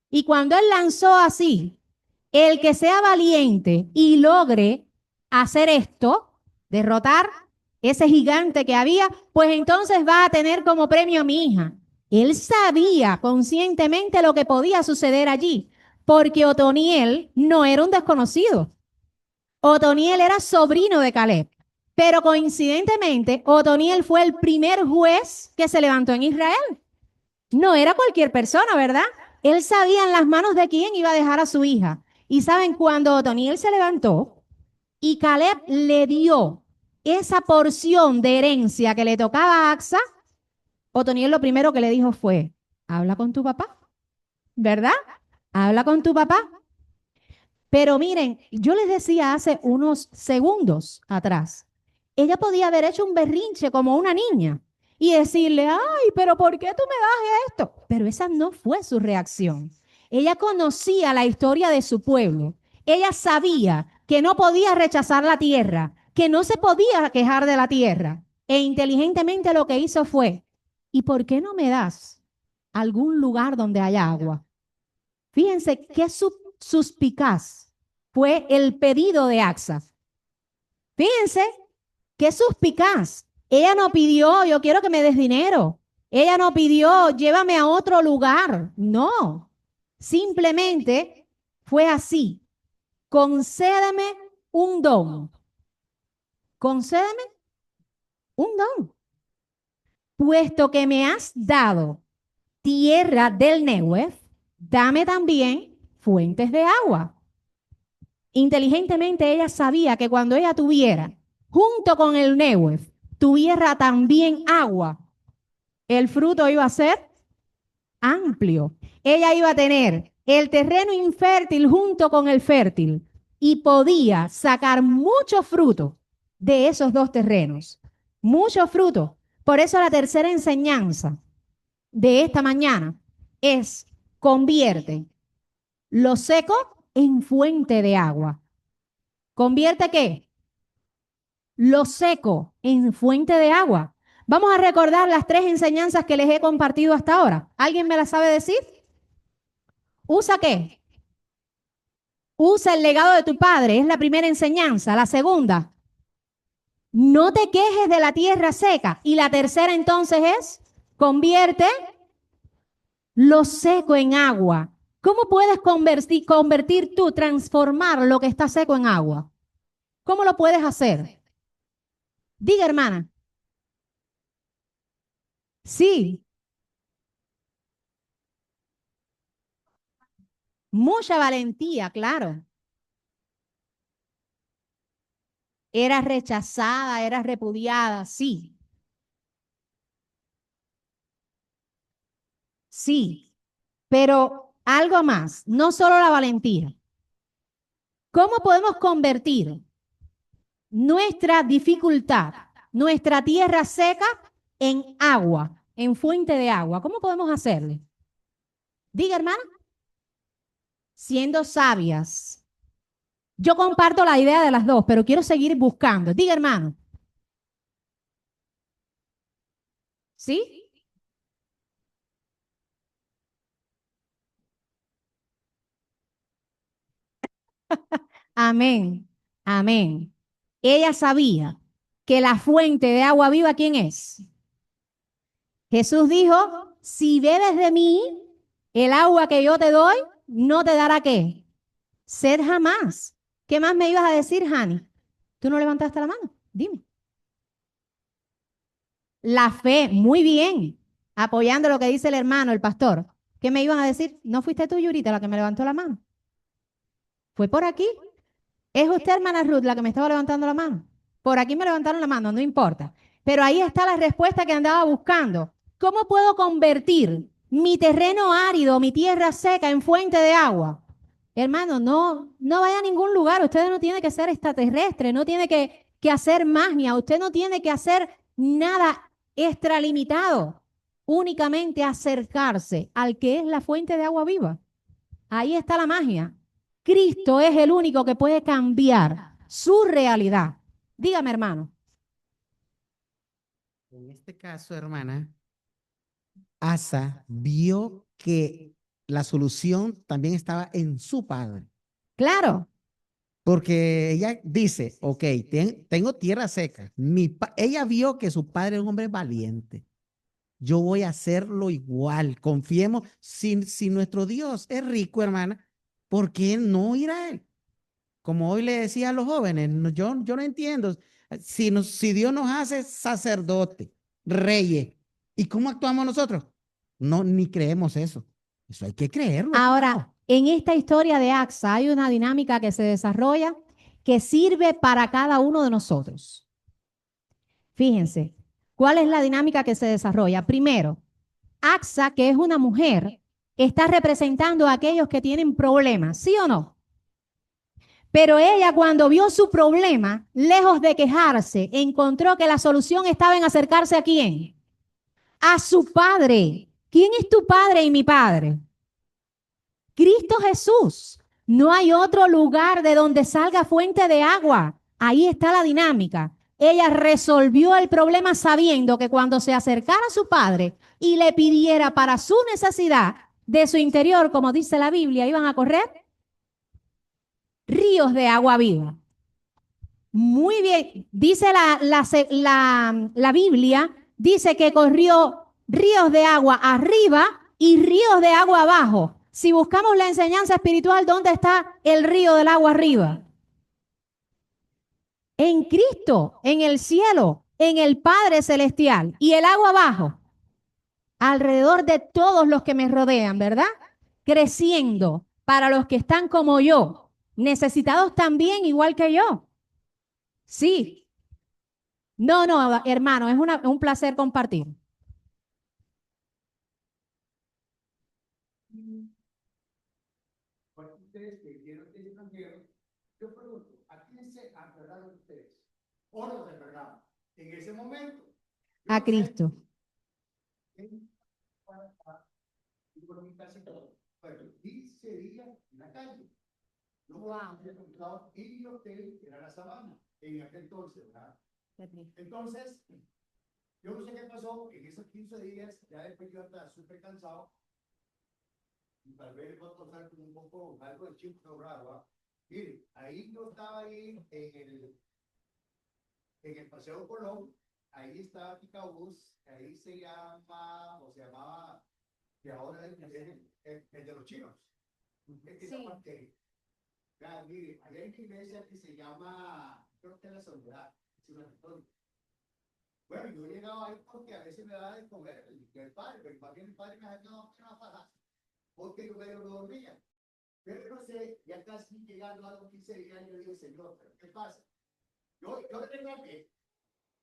Y cuando él lanzó así, el que sea valiente y logre hacer esto, derrotar ese gigante que había, pues entonces va a tener como premio a mi hija. Él sabía conscientemente lo que podía suceder allí, porque Otoniel no era un desconocido. Otoniel era sobrino de Caleb, pero coincidentemente Otoniel fue el primer juez que se levantó en Israel. No era cualquier persona, ¿verdad? Él sabía en las manos de quién iba a dejar a su hija. Y saben, cuando Otoniel se levantó y Caleb le dio esa porción de herencia que le tocaba a Axa, Otoniel lo primero que le dijo fue, habla con tu papá, ¿verdad? Habla con tu papá. Pero miren, yo les decía hace unos segundos atrás, ella podía haber hecho un berrinche como una niña y decirle, ay, pero ¿por qué tú me das esto? Pero esa no fue su reacción. Ella conocía la historia de su pueblo. Ella sabía que no podía rechazar la tierra, que no se podía quejar de la tierra. E inteligentemente lo que hizo fue, ¿y por qué no me das algún lugar donde haya agua? Fíjense qué suspicaz fue el pedido de Axa. Fíjense qué suspicaz. Ella no pidió, yo quiero que me des dinero. Ella no pidió, llévame a otro lugar. No, simplemente fue así. Concédeme un don. Concédeme un don. Puesto que me has dado tierra del Negev, dame también fuentes de agua. Inteligentemente ella sabía que cuando ella tuviera, junto con el Negev, tuviera también agua, el fruto iba a ser amplio. Ella iba a tener el terreno infértil junto con el fértil y podía sacar mucho fruto de esos dos terrenos. Mucho fruto. Por eso la tercera enseñanza de esta mañana es: convierte lo seco en fuente de agua. ¿Convierte qué? Lo seco en fuente de agua. Vamos a recordar las 3 enseñanzas que les he compartido hasta ahora. ¿Alguien me las sabe decir? ¿Usa qué? Usa el legado de tu padre, es la primera enseñanza. La segunda, no te quejes de la tierra seca. Y la tercera entonces es: convierte lo seco en agua. ¿Cómo puedes convertir tú, transformar lo que está seco en agua? ¿Cómo lo puedes hacer? Diga, hermana. Sí, mucha valentía, claro. Era rechazada, era repudiada, sí. Sí, pero algo más, no solo la valentía. ¿Cómo podemos convertir nuestra dificultad, nuestra tierra seca, en agua, en fuente de agua? ¿Cómo podemos hacerle? Diga, hermana. Siendo sabias. Yo comparto la idea de las dos, pero quiero seguir buscando. Diga, hermano. ¿Sí? Amén. Amén. Ella sabía que la fuente de agua viva, ¿quién es? Jesús dijo: si bebes de mí, el agua que yo te doy, no te dará ¿qué? Sed jamás. ¿Qué más me ibas a decir, Hani? ¿Tú no levantaste la mano? Dime. La fe, muy bien. Apoyando lo que dice el hermano, el pastor. ¿Qué me iban a decir? ¿No fuiste tú, Yurita, la que me levantó la mano? ¿Fue por aquí? ¿Es usted, hermana Ruth, la que me estaba levantando la mano? Por aquí me levantaron la mano, no importa. Pero ahí está la respuesta que andaba buscando. ¿Cómo puedo convertir mi terreno árido, mi tierra seca, en fuente de agua? Hermano, no vaya a ningún lugar. Usted no tiene que ser extraterrestre, no tiene que hacer magia. Usted no tiene que hacer nada extralimitado. Únicamente acercarse al que es la fuente de agua viva. Ahí está la magia. Cristo es el único que puede cambiar su realidad. Dígame, hermano. En este caso, hermana, Asa vio que la solución también estaba en su padre. Claro. Porque ella dice, ok, tengo tierra seca. Ella vio que su padre era un hombre valiente. Yo voy a hacerlo igual. Confiemos. Si nuestro Dios es rico, hermana, ¿por qué no ir a él? Como hoy le decía a los jóvenes, yo no entiendo. Si Dios nos hace sacerdote, reyes, ¿y cómo actuamos nosotros? No, ni creemos eso. Eso hay que creerlo. Ahora, en esta historia de AXA hay una dinámica que se desarrolla que sirve para cada uno de nosotros. Fíjense, ¿cuál es la dinámica que se desarrolla? Primero, AXA, que es una mujer, está representando a aquellos que tienen problemas, ¿sí o no? Pero ella, cuando vio su problema, lejos de quejarse, encontró que la solución estaba en acercarse ¿a quién? A su padre. ¿Quién es tu padre y mi padre? Cristo Jesús. No hay otro lugar de donde salga fuente de agua. Ahí está la dinámica. Ella resolvió el problema sabiendo que cuando se acercara a su padre y le pidiera para su necesidad de su interior, como dice la Biblia, iban a correr ríos de agua viva. Muy bien, dice la Biblia, dice que corrió ríos de agua arriba y ríos de agua abajo. Si buscamos la enseñanza espiritual, ¿dónde está el río del agua arriba? En Cristo, en el cielo, en el Padre Celestial. ¿Y el agua abajo? Alrededor de todos los que me rodean, ¿verdad? Creciendo para los que están como yo, necesitados también, igual que yo. Sí. No, hermano, es un placer compartir. Para ustedes que vinieron del extranjero, yo pregunto, ¿a quién se aferraron ustedes? ¿O nos aferraron en ese momento? Yo A no sé, Cristo. y por mi casi todo. Bueno, 15 días en la calle. Luego había comprado en mi hotel, que era la Sabana, en aquel entonces, ¿verdad? Entonces, yo no sé qué pasó en esos 15 días, ya después yo estaba súper cansado, y tal vez voy a pasar como un poco algo de chico raro, ¿verdad? Mire, ahí yo estaba ahí en el Paseo Colón, ahí estaba Picabús, ahí se llama, o se llamaba, y ahora es el de los chinos. Mire, hay una iglesia que se llama, creo que es la Soledad, es una católica. Bueno, yo llegaba ahí porque a veces me daba de comer el padre, pero más bien el padre me había dado una faja, porque yo medio no dormía. Pero no sé, ya casi llegando a los 15 días, yo digo, Señor, ¿pero qué pasa? Yo le reclamé,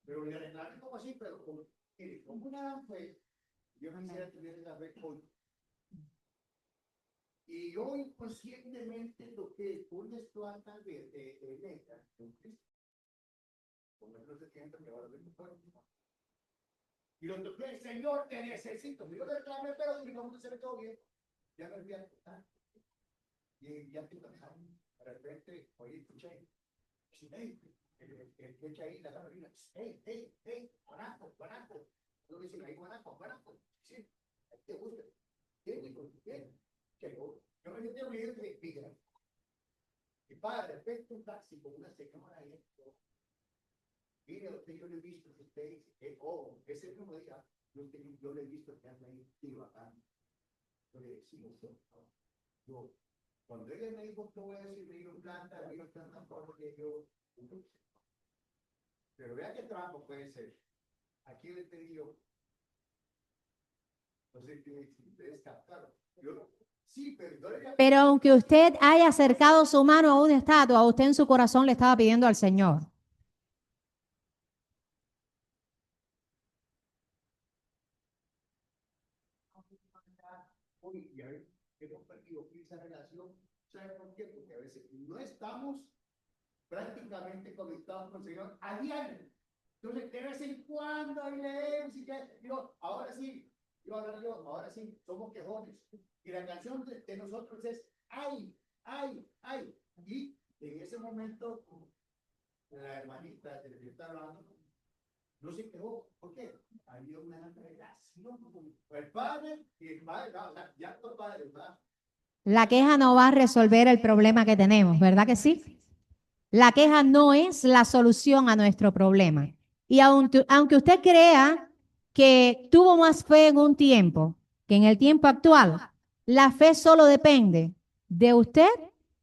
pero le reclamé como así, pero como una fue, yo quisiera tener esa fe hoy. Y yo inconscientemente lo que un estudiante tal vez de letra, como no se siente que ahora vengo por y lo toqué, Señor, te necesito. Yo le reclamé, pero no se ve todo bien. Ya me voy a contar. Y ya estoy cansado. De repente, oye, escuché. El que echa ahí la gasolina. Guanaco. No dicen ahí, guanaco. Sí, ahí te gusta. ¿Quién? Yo me metí a medio de pigra. Y para de repente un taxi con una señora ahí. Mire, usted yo le he visto que usted dice, ese no me diga, yo le he visto que anda ahí divagando. Yo le decía, yo, cuando ella me dijo que voy a decir, me dio planta, porque yo, pero vea qué trampo puede ser. Aquí le te digo, no sé si ustedes captaron. Sí, pero aunque usted haya acercado su mano a una estatua, usted en su corazón le estaba pidiendo al Señor. Y a ver, hemos perdido esa relación. ¿Sabe por qué? Porque a veces no estamos prácticamente conectados con el Señor a diario. Entonces, de vez en cuando ahí leemos y que, digo, ahora sí, somos quejones. Y la canción de nosotros es, ay. Y en ese momento, la hermanita de la que está hablando, no se quejó. ¿Por qué? Había una relación con el padre y el padre, ya con el padre, ¿verdad? La queja no va a resolver el problema que tenemos, ¿verdad que sí? La queja no es la solución a nuestro problema. Y aunque usted crea que tuvo más fe en un tiempo que en el tiempo actual, la fe solo depende de usted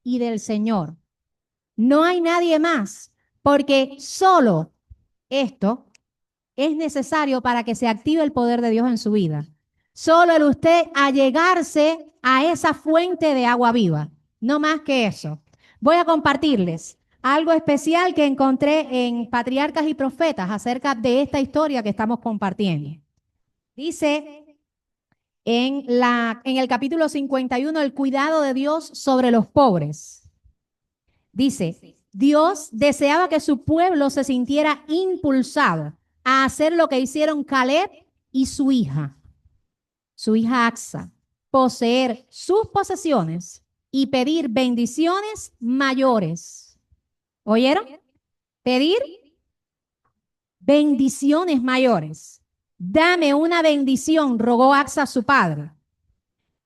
y del Señor. No hay nadie más, porque solo esto es necesario para que se active el poder de Dios en su vida. Solo el usted allegarse a esa fuente de agua viva, no más que eso. Voy a compartirles algo especial que encontré en Patriarcas y Profetas acerca de esta historia que estamos compartiendo. Dice en el capítulo 51, el cuidado de Dios sobre los pobres. Dice, Dios deseaba que su pueblo se sintiera impulsado a hacer lo que hicieron Caleb y su hija Acsa, poseer sus posesiones y pedir bendiciones mayores. ¿Oyeron? Pedir bendiciones mayores. Dame una bendición, rogó Acsa a su padre.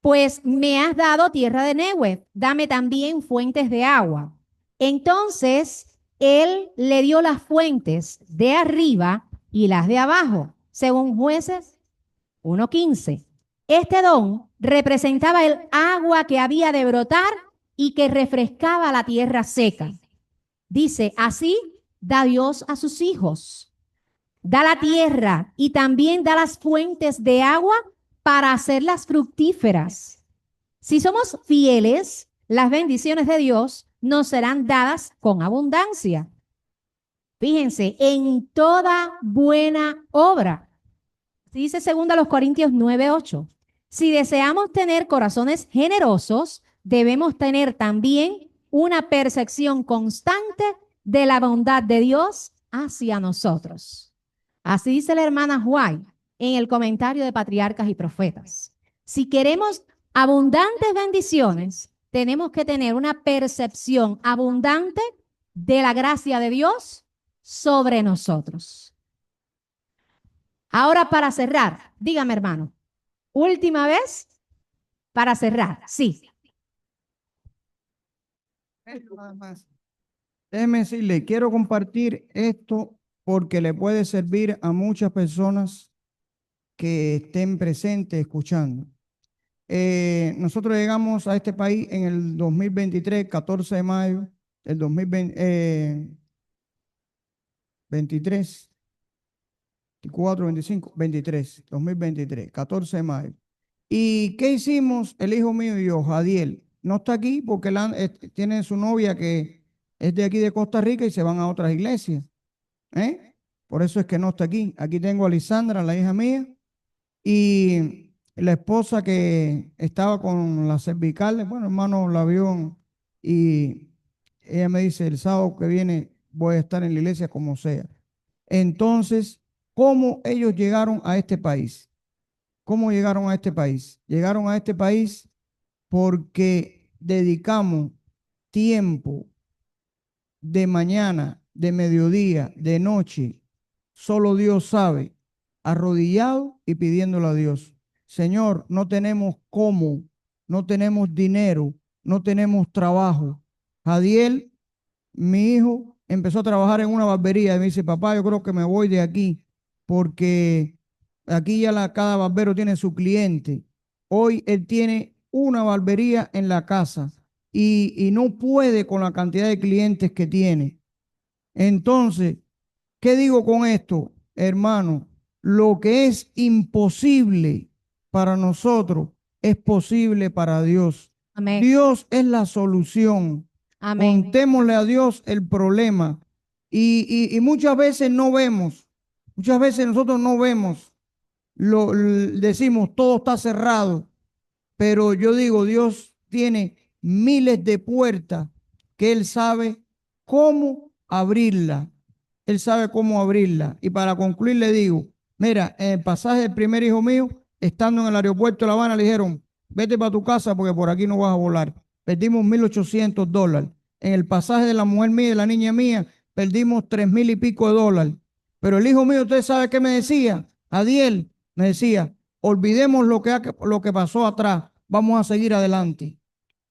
Pues me has dado tierra de Negev, dame también fuentes de agua. Entonces él le dio las fuentes de arriba y las de abajo, según Jueces 1:15. Este don representaba el agua que había de brotar y que refrescaba la tierra seca. Dice, así da Dios a sus hijos. Da la tierra y también da las fuentes de agua para hacerlas fructíferas. Si somos fieles, las bendiciones de Dios nos serán dadas con abundancia. Fíjense, en toda buena obra. Dice 2 Corintios 9:8. Si deseamos tener corazones generosos, debemos tener también una percepción constante de la bondad de Dios hacia nosotros. Así dice la hermana White en el comentario de Patriarcas y Profetas. Si queremos abundantes bendiciones, tenemos que tener una percepción abundante de la gracia de Dios sobre nosotros. Ahora para cerrar, dígame hermano, última vez para cerrar, sí. Nada más. Déjeme decirle, quiero compartir esto porque le puede servir a muchas personas que estén presentes escuchando. Nosotros llegamos a este país en el 2023, 14 de mayo del 2023, 24, 25, 23, 2023, 14 de mayo. ¿Y qué hicimos el hijo mío y yo, Jadiel? No está aquí porque tiene su novia que es de aquí de Costa Rica y se van a otras iglesias. Por eso es que no está aquí. Aquí tengo a Lisandra, la hija mía, y la esposa que estaba con las cervicales. Bueno, hermano, la vio y ella me dice, el sábado que viene voy a estar en la iglesia como sea. Entonces, ¿cómo ellos llegaron a este país? ¿Cómo llegaron a este país? Llegaron a este país porque dedicamos tiempo de mañana, de mediodía, de noche, solo Dios sabe, arrodillado y pidiéndole a Dios. Señor, no tenemos cómo, no tenemos dinero, no tenemos trabajo. Jadiel, mi hijo, empezó a trabajar en una barbería y me dice, papá, yo creo que me voy de aquí porque aquí ya cada barbero tiene su cliente. Hoy él tiene una barbería en la casa y no puede con la cantidad de clientes que tiene. Entonces, ¿qué digo con esto, hermano? Lo que es imposible para nosotros es posible para Dios. Amén. Dios es la solución. Amén. Contémosle a Dios el problema. Y muchas veces no vemos, muchas veces nosotros no vemos, decimos todo está cerrado, pero yo digo, Dios tiene miles de puertas que Él sabe cómo abrirla. Él sabe cómo abrirla. Y para concluir le digo, mira, en el pasaje del primer hijo mío, estando en el aeropuerto de La Habana, le dijeron, vete para tu casa porque por aquí no vas a volar. Perdimos $1,800. En el pasaje de la mujer mía y de la niña mía, perdimos 3,000 y pico de dólares. Pero el hijo mío, ¿usted sabe qué me decía? Adiel, me decía, olvidemos lo que pasó atrás, vamos a seguir adelante.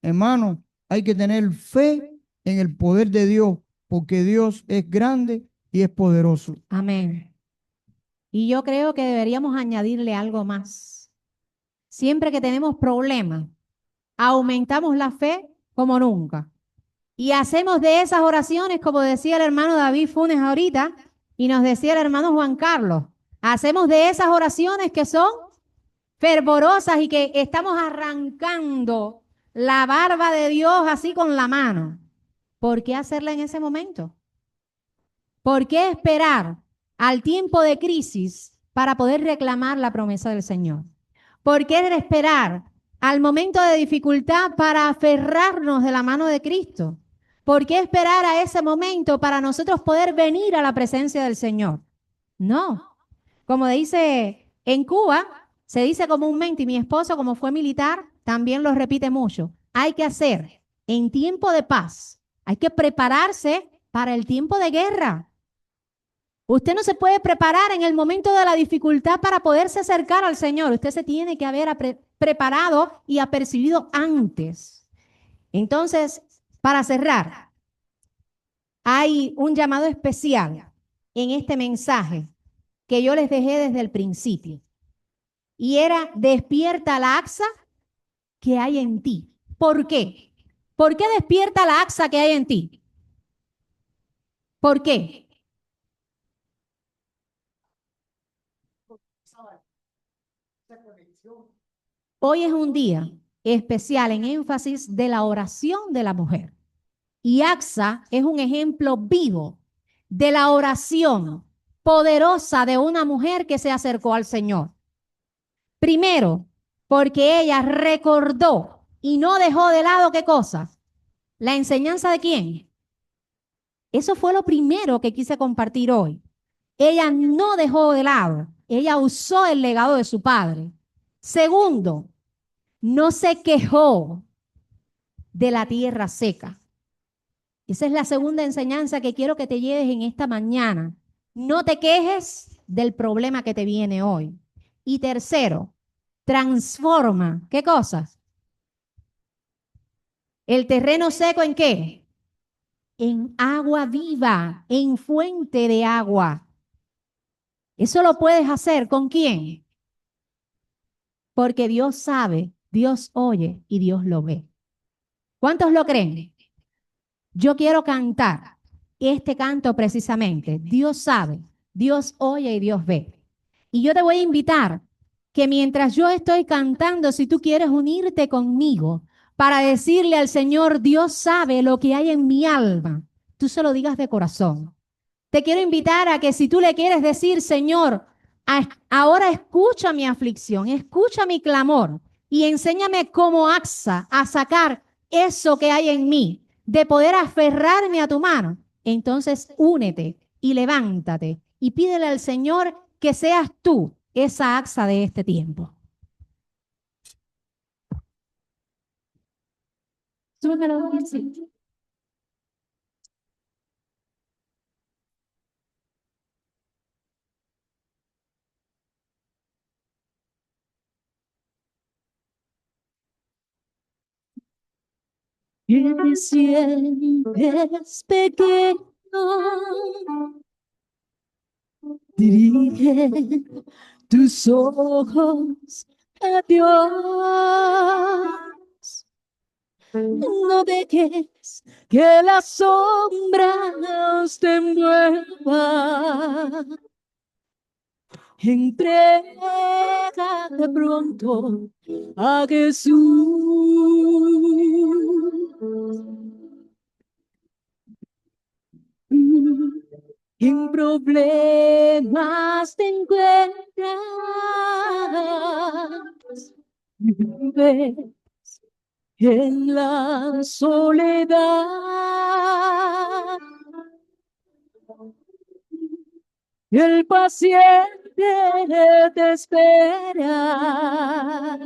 Hermano, hay que tener fe en el poder de Dios, porque Dios es grande y es poderoso. Amén. Y yo creo que deberíamos añadirle algo más. Siempre que tenemos problemas, aumentamos la fe como nunca. Y hacemos de esas oraciones, como decía el hermano David Funes ahorita, y nos decía el hermano Juan Carlos, hacemos de esas oraciones que son fervorosas y que estamos arrancando la barba de Dios así con la mano. ¿Por qué hacerla en ese momento? ¿Por qué esperar al tiempo de crisis para poder reclamar la promesa del Señor? ¿Por qué esperar al momento de dificultad para aferrarnos de la mano de Cristo? ¿Por qué esperar a ese momento para nosotros poder venir a la presencia del Señor? No. Como dice en Cuba, se dice comúnmente, y mi esposo, como fue militar, también lo repite mucho, hay que hacer en tiempo de paz, hay que prepararse para el tiempo de guerra. Usted no se puede preparar en el momento de la dificultad para poderse acercar al Señor. Usted se tiene que haber preparado y apercibido antes. Entonces, para cerrar, hay un llamado especial en este mensaje que yo les dejé desde el principio. Y era, despierta la axa que hay en ti. ¿Por qué? ¿Por qué despierta la axa que hay en ti? ¿Por qué? Hoy es un día especial en énfasis de la oración de la mujer. Y Axa es un ejemplo vivo de la oración poderosa de una mujer que se acercó al Señor. Primero, porque ella recordó y no dejó de lado, ¿qué cosa? La enseñanza de quién. Eso fue lo primero que quise compartir hoy. Ella no dejó de lado, ella usó el legado de su padre. Segundo, no se quejó de la tierra seca. Esa es la segunda enseñanza que quiero que te lleves en esta mañana. No te quejes del problema que te viene hoy. Y tercero, transforma, ¿qué cosas? El terreno seco ¿en qué? En agua viva, en fuente de agua. Eso lo puedes hacer ¿con quién? Porque Dios sabe, Dios oye y Dios lo ve. ¿Cuántos lo creen? Yo quiero cantar este canto precisamente. Dios sabe, Dios oye y Dios ve. Y yo te voy a invitar que mientras yo estoy cantando, si tú quieres unirte conmigo para decirle al Señor, Dios sabe lo que hay en mi alma, tú se lo digas de corazón. Te quiero invitar a que si tú le quieres decir, Señor, ahora escucha mi aflicción, escucha mi clamor y enséñame como Axa a sacar eso que hay en mí, de poder aferrarme a tu mano, entonces únete y levántate y pídele al Señor que seas tú esa Axa de este tiempo. Súbemelo, sí. Que te sientes pequeño, dirige tus ojos a Dios. No dejes que las sombras te envuelvan. Entrégate pronto a Jesús. En problemas te encuentras, vives en la soledad. El paciente te espera.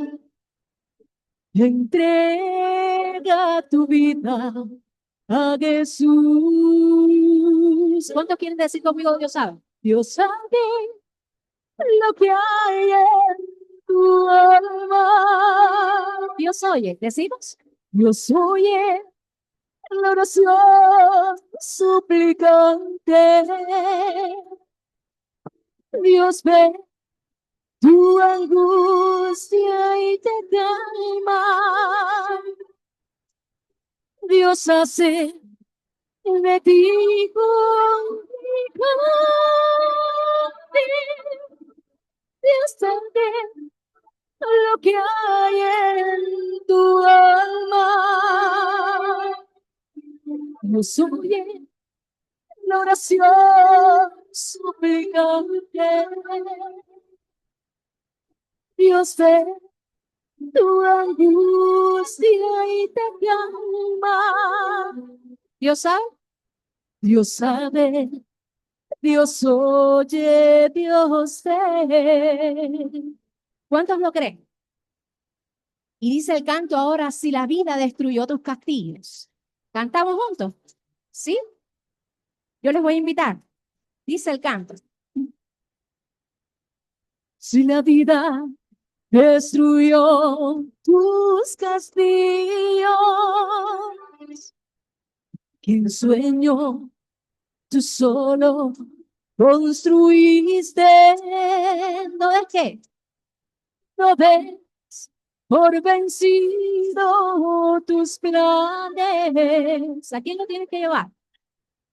Entrega tu vida a Jesús. ¿Cuántos quieren decir conmigo, Dios sabe? Dios sabe lo que hay en tu alma. Dios oye, decimos. Dios oye la oración suplicante. Dios ve tu angustia y te calma. Dios hace de ti un Dios sabe lo que hay en tu alma. Dios oye la oración suplicante. Dios ve tu angustia y te calma. Dios sabe, Dios sabe, Dios oye, Dios ve. ¿Cuántos lo creen? Y dice el canto ahora, si la vida destruyó tus castillos. ¿Cantamos juntos? ¿Sí? Yo les voy a invitar. Dice el canto. Si la vida destruyó tus castillos, que en sueño tú solo construiste. ¿No es que? ¿No ves por vencido tus planes? ¿A quién lo tienes que llevar?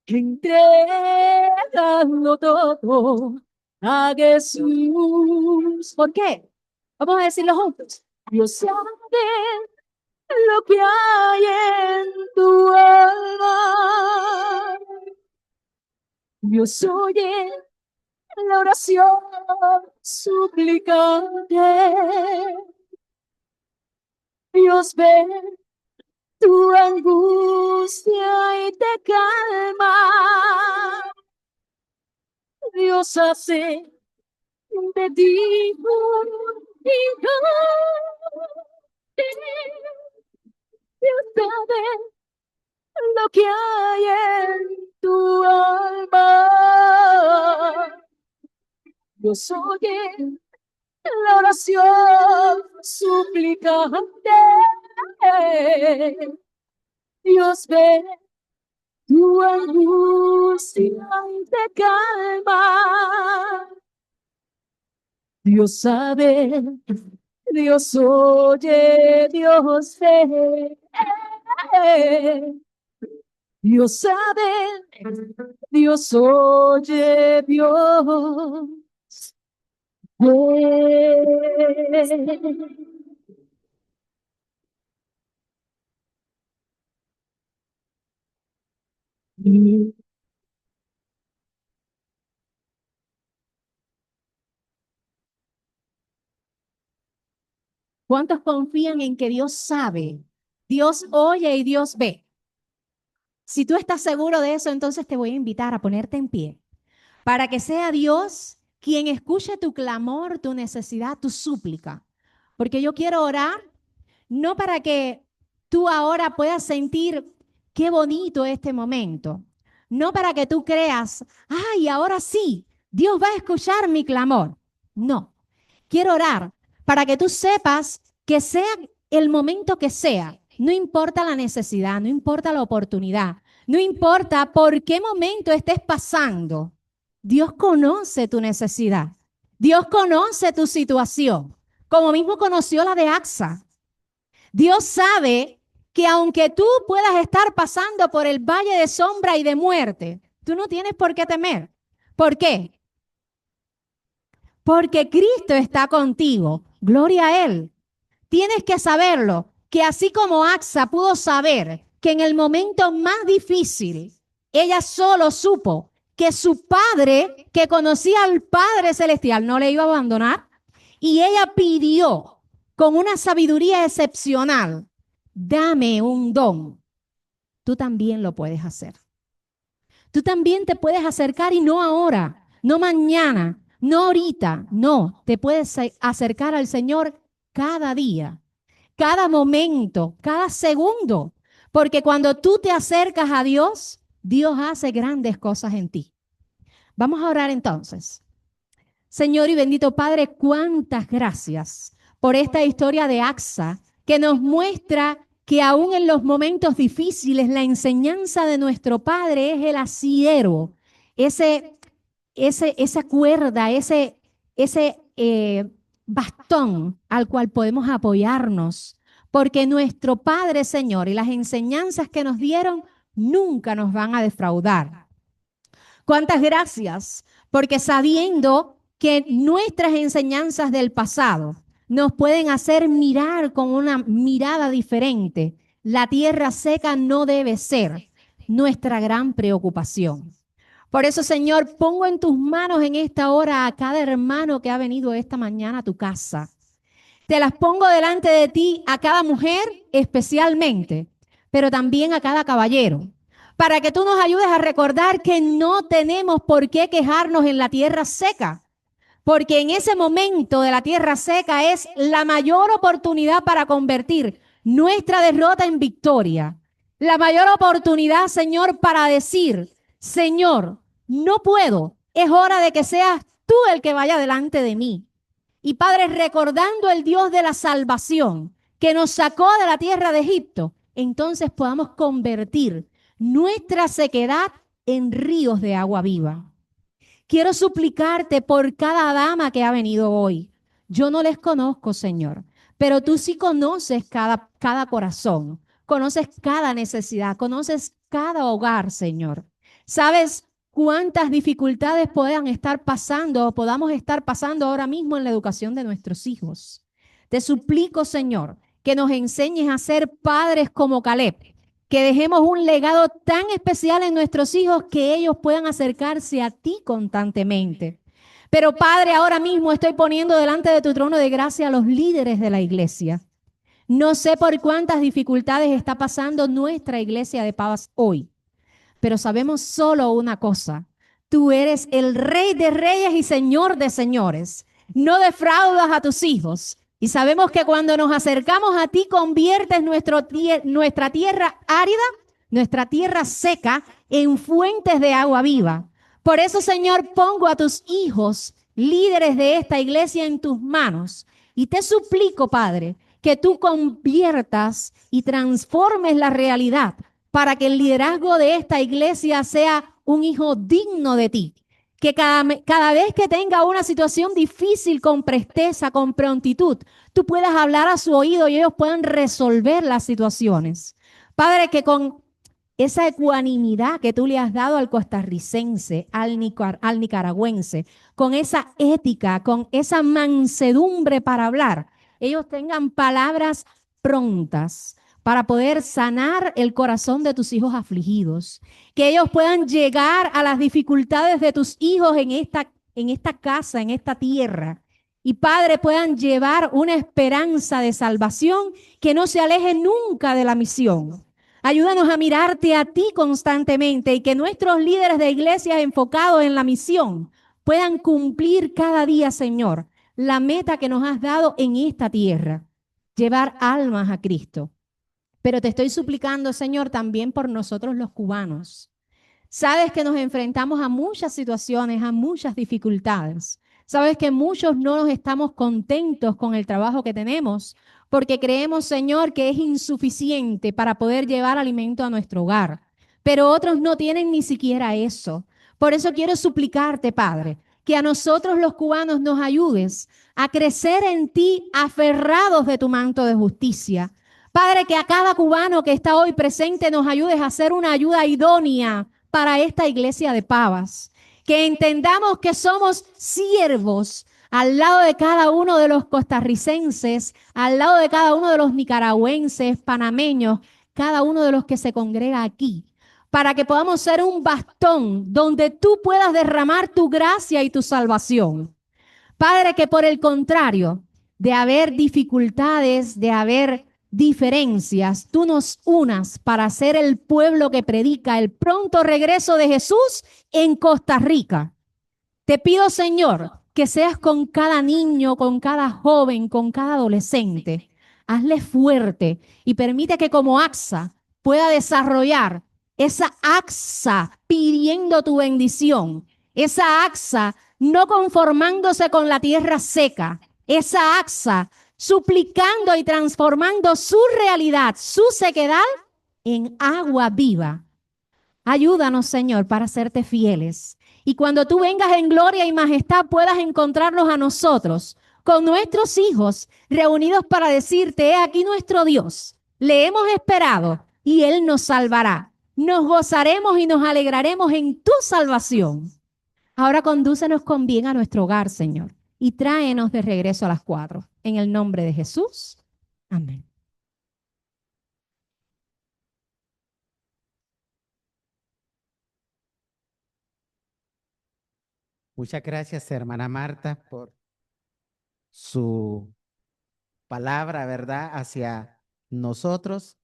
Entregando todo a Jesús. ¿Por qué? Vamos a decirlo juntos. Dios sabe lo que hay en tu alma. Dios oye la oración suplicante. Dios ve tu angustia y te calma. Dios hace de ti un gigante. Dios sabe lo que hay en tu alma. Dios oye la oración suplicante. Dios ve tu angustia y te calma. Dios sabe, Dios oye, Dios ve. Dios sabe, Dios oye, Dios ve. ¿Cuántos confían en que Dios sabe, Dios oye y Dios ve? Si tú estás seguro de eso, entonces te voy a invitar a ponerte en pie para que sea Dios quien escuche tu clamor, tu necesidad, tu súplica. Porque yo quiero orar no para que tú ahora puedas sentir qué bonito este momento, no para que tú creas, ay, ahora sí, Dios va a escuchar mi clamor. No, quiero orar para que tú sepas que sea el momento que sea, no importa la necesidad, no importa la oportunidad, no importa por qué momento estés pasando, Dios conoce tu necesidad, Dios conoce tu situación, como mismo conoció la de Axa. Dios sabe que aunque tú puedas estar pasando por el valle de sombra y de muerte, tú no tienes por qué temer. ¿Por qué? Porque Cristo está contigo. Gloria a Él. Tienes que saberlo, que así como Axa pudo saber que en el momento más difícil, ella solo supo que su padre, que conocía al Padre Celestial, no le iba a abandonar, y ella pidió con una sabiduría excepcional, dame un don. Tú también lo puedes hacer. Tú también te puedes acercar y no ahora, no mañana, no ahorita, no. Te puedes acercar al Señor cada día, cada momento, cada segundo. Porque cuando tú te acercas a Dios, Dios hace grandes cosas en ti. Vamos a orar entonces. Señor y bendito Padre, cuántas gracias por esta historia de Axa que nos muestra que aún en los momentos difíciles la enseñanza de nuestro Padre es el asiero, esa cuerda, ese bastón al cual podemos apoyarnos, porque nuestro Padre, Señor, y las enseñanzas que nos dieron nunca nos van a defraudar. Cuántas gracias, porque sabiendo que nuestras enseñanzas del pasado nos pueden hacer mirar con una mirada diferente, la tierra seca no debe ser nuestra gran preocupación. Por eso, Señor, pongo en tus manos en esta hora a cada hermano que ha venido esta mañana a tu casa. Te las pongo delante de ti, a cada mujer especialmente, pero también a cada caballero, para que tú nos ayudes a recordar que no tenemos por qué quejarnos en la tierra seca, porque en ese momento de la tierra seca es la mayor oportunidad para convertir nuestra derrota en victoria. La mayor oportunidad, Señor, para decir, Señor, no puedo, es hora de que seas tú el que vaya delante de mí. Y Padre, recordando el Dios de la salvación que nos sacó de la tierra de Egipto, entonces podamos convertir nuestra sequedad en ríos de agua viva. Quiero suplicarte por cada dama que ha venido hoy. Yo no les conozco, Señor, pero tú sí conoces cada corazón, conoces cada necesidad, conoces cada hogar, Señor. Sabes cuántas dificultades puedan estar pasando o podamos estar pasando ahora mismo en la educación de nuestros hijos. Te suplico, Señor, que nos enseñes a ser padres como Caleb, que dejemos un legado tan especial en nuestros hijos que ellos puedan acercarse a ti constantemente. Pero Padre, ahora mismo estoy poniendo delante de tu trono de gracia a los líderes de la iglesia. No sé por cuántas dificultades está pasando nuestra iglesia de Pavas hoy, pero sabemos solo una cosa. Tú eres el Rey de Reyes y Señor de Señores. No defraudas a tus hijos. Y sabemos que cuando nos acercamos a ti, conviertes nuestra tierra árida, nuestra tierra seca, en fuentes de agua viva. Por eso, Señor, pongo a tus hijos, líderes de esta iglesia, en tus manos. Y te suplico, Padre, que tú conviertas y transformes la realidad para que el liderazgo de esta iglesia sea un hijo digno de ti. Que cada vez que tenga una situación difícil, con presteza, con prontitud, tú puedas hablar a su oído y ellos puedan resolver las situaciones. Padre, que con esa ecuanimidad que tú le has dado al costarricense, al nicaragüense, con esa ética, con esa mansedumbre para hablar, ellos tengan palabras prontas para poder sanar el corazón de tus hijos afligidos, que ellos puedan llegar a las dificultades de tus hijos en esta casa, en esta tierra. Y Padre, puedan llevar una esperanza de salvación que no se aleje nunca de la misión. Ayúdanos a mirarte a ti constantemente y que nuestros líderes de iglesias enfocados en la misión puedan cumplir cada día, Señor, la meta que nos has dado en esta tierra, llevar almas a Cristo. Pero te estoy suplicando, Señor, también por nosotros los cubanos. Sabes que nos enfrentamos a muchas situaciones, a muchas dificultades. Sabes que muchos no nos estamos contentos con el trabajo que tenemos porque creemos, Señor, que es insuficiente para poder llevar alimento a nuestro hogar. Pero otros no tienen ni siquiera eso. Por eso quiero suplicarte, Padre, que a nosotros los cubanos nos ayudes a crecer en ti aferrados de tu manto de justicia. Padre, que a cada cubano que está hoy presente nos ayudes a hacer una ayuda idónea para esta iglesia de Pavas. Que entendamos que somos siervos al lado de cada uno de los costarricenses, al lado de cada uno de los nicaragüenses, panameños, cada uno de los que se congrega aquí, para que podamos ser un bastón donde tú puedas derramar tu gracia y tu salvación. Padre, que por el contrario de haber dificultades, de haber diferencias, tú nos unas para ser el pueblo que predica el pronto regreso de Jesús en Costa Rica. Te pido, Señor, que seas con cada niño, con cada joven, con cada adolescente. Hazle fuerte y permite que como AXA pueda desarrollar esa AXA pidiendo tu bendición, esa AXA no conformándose con la tierra seca, esa AXA suplicando y transformando su realidad, su sequedad, en agua viva. Ayúdanos, Señor, para serte fieles. Y cuando tú vengas en gloria y majestad, puedas encontrarnos a nosotros, con nuestros hijos, reunidos para decirte, he aquí nuestro Dios. Le hemos esperado y Él nos salvará. Nos gozaremos y nos alegraremos en tu salvación. Ahora condúcenos con bien a nuestro hogar, Señor, y tráenos de regreso a las 4. En el nombre de Jesús. Amén. Muchas gracias, hermana Marta, por su palabra, ¿verdad?, hacia nosotros.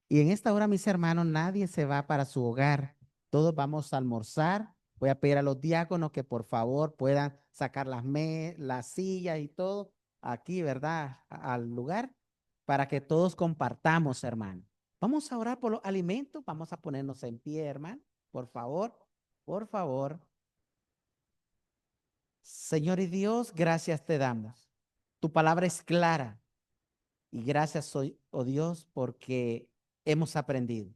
Y en esta hora, mis hermanos, nadie se va para su hogar. Todos vamos a almorzar. Voy a pedir a los diáconos que por favor puedan sacar las sillas y todo aquí, ¿verdad?, al lugar, para que todos compartamos, hermano. Vamos a orar por los alimentos. Vamos a ponernos en pie, hermano. Por favor, por favor. Señor y Dios, gracias te damos. Tu palabra es clara. Y gracias, oh Dios, porque hemos aprendido.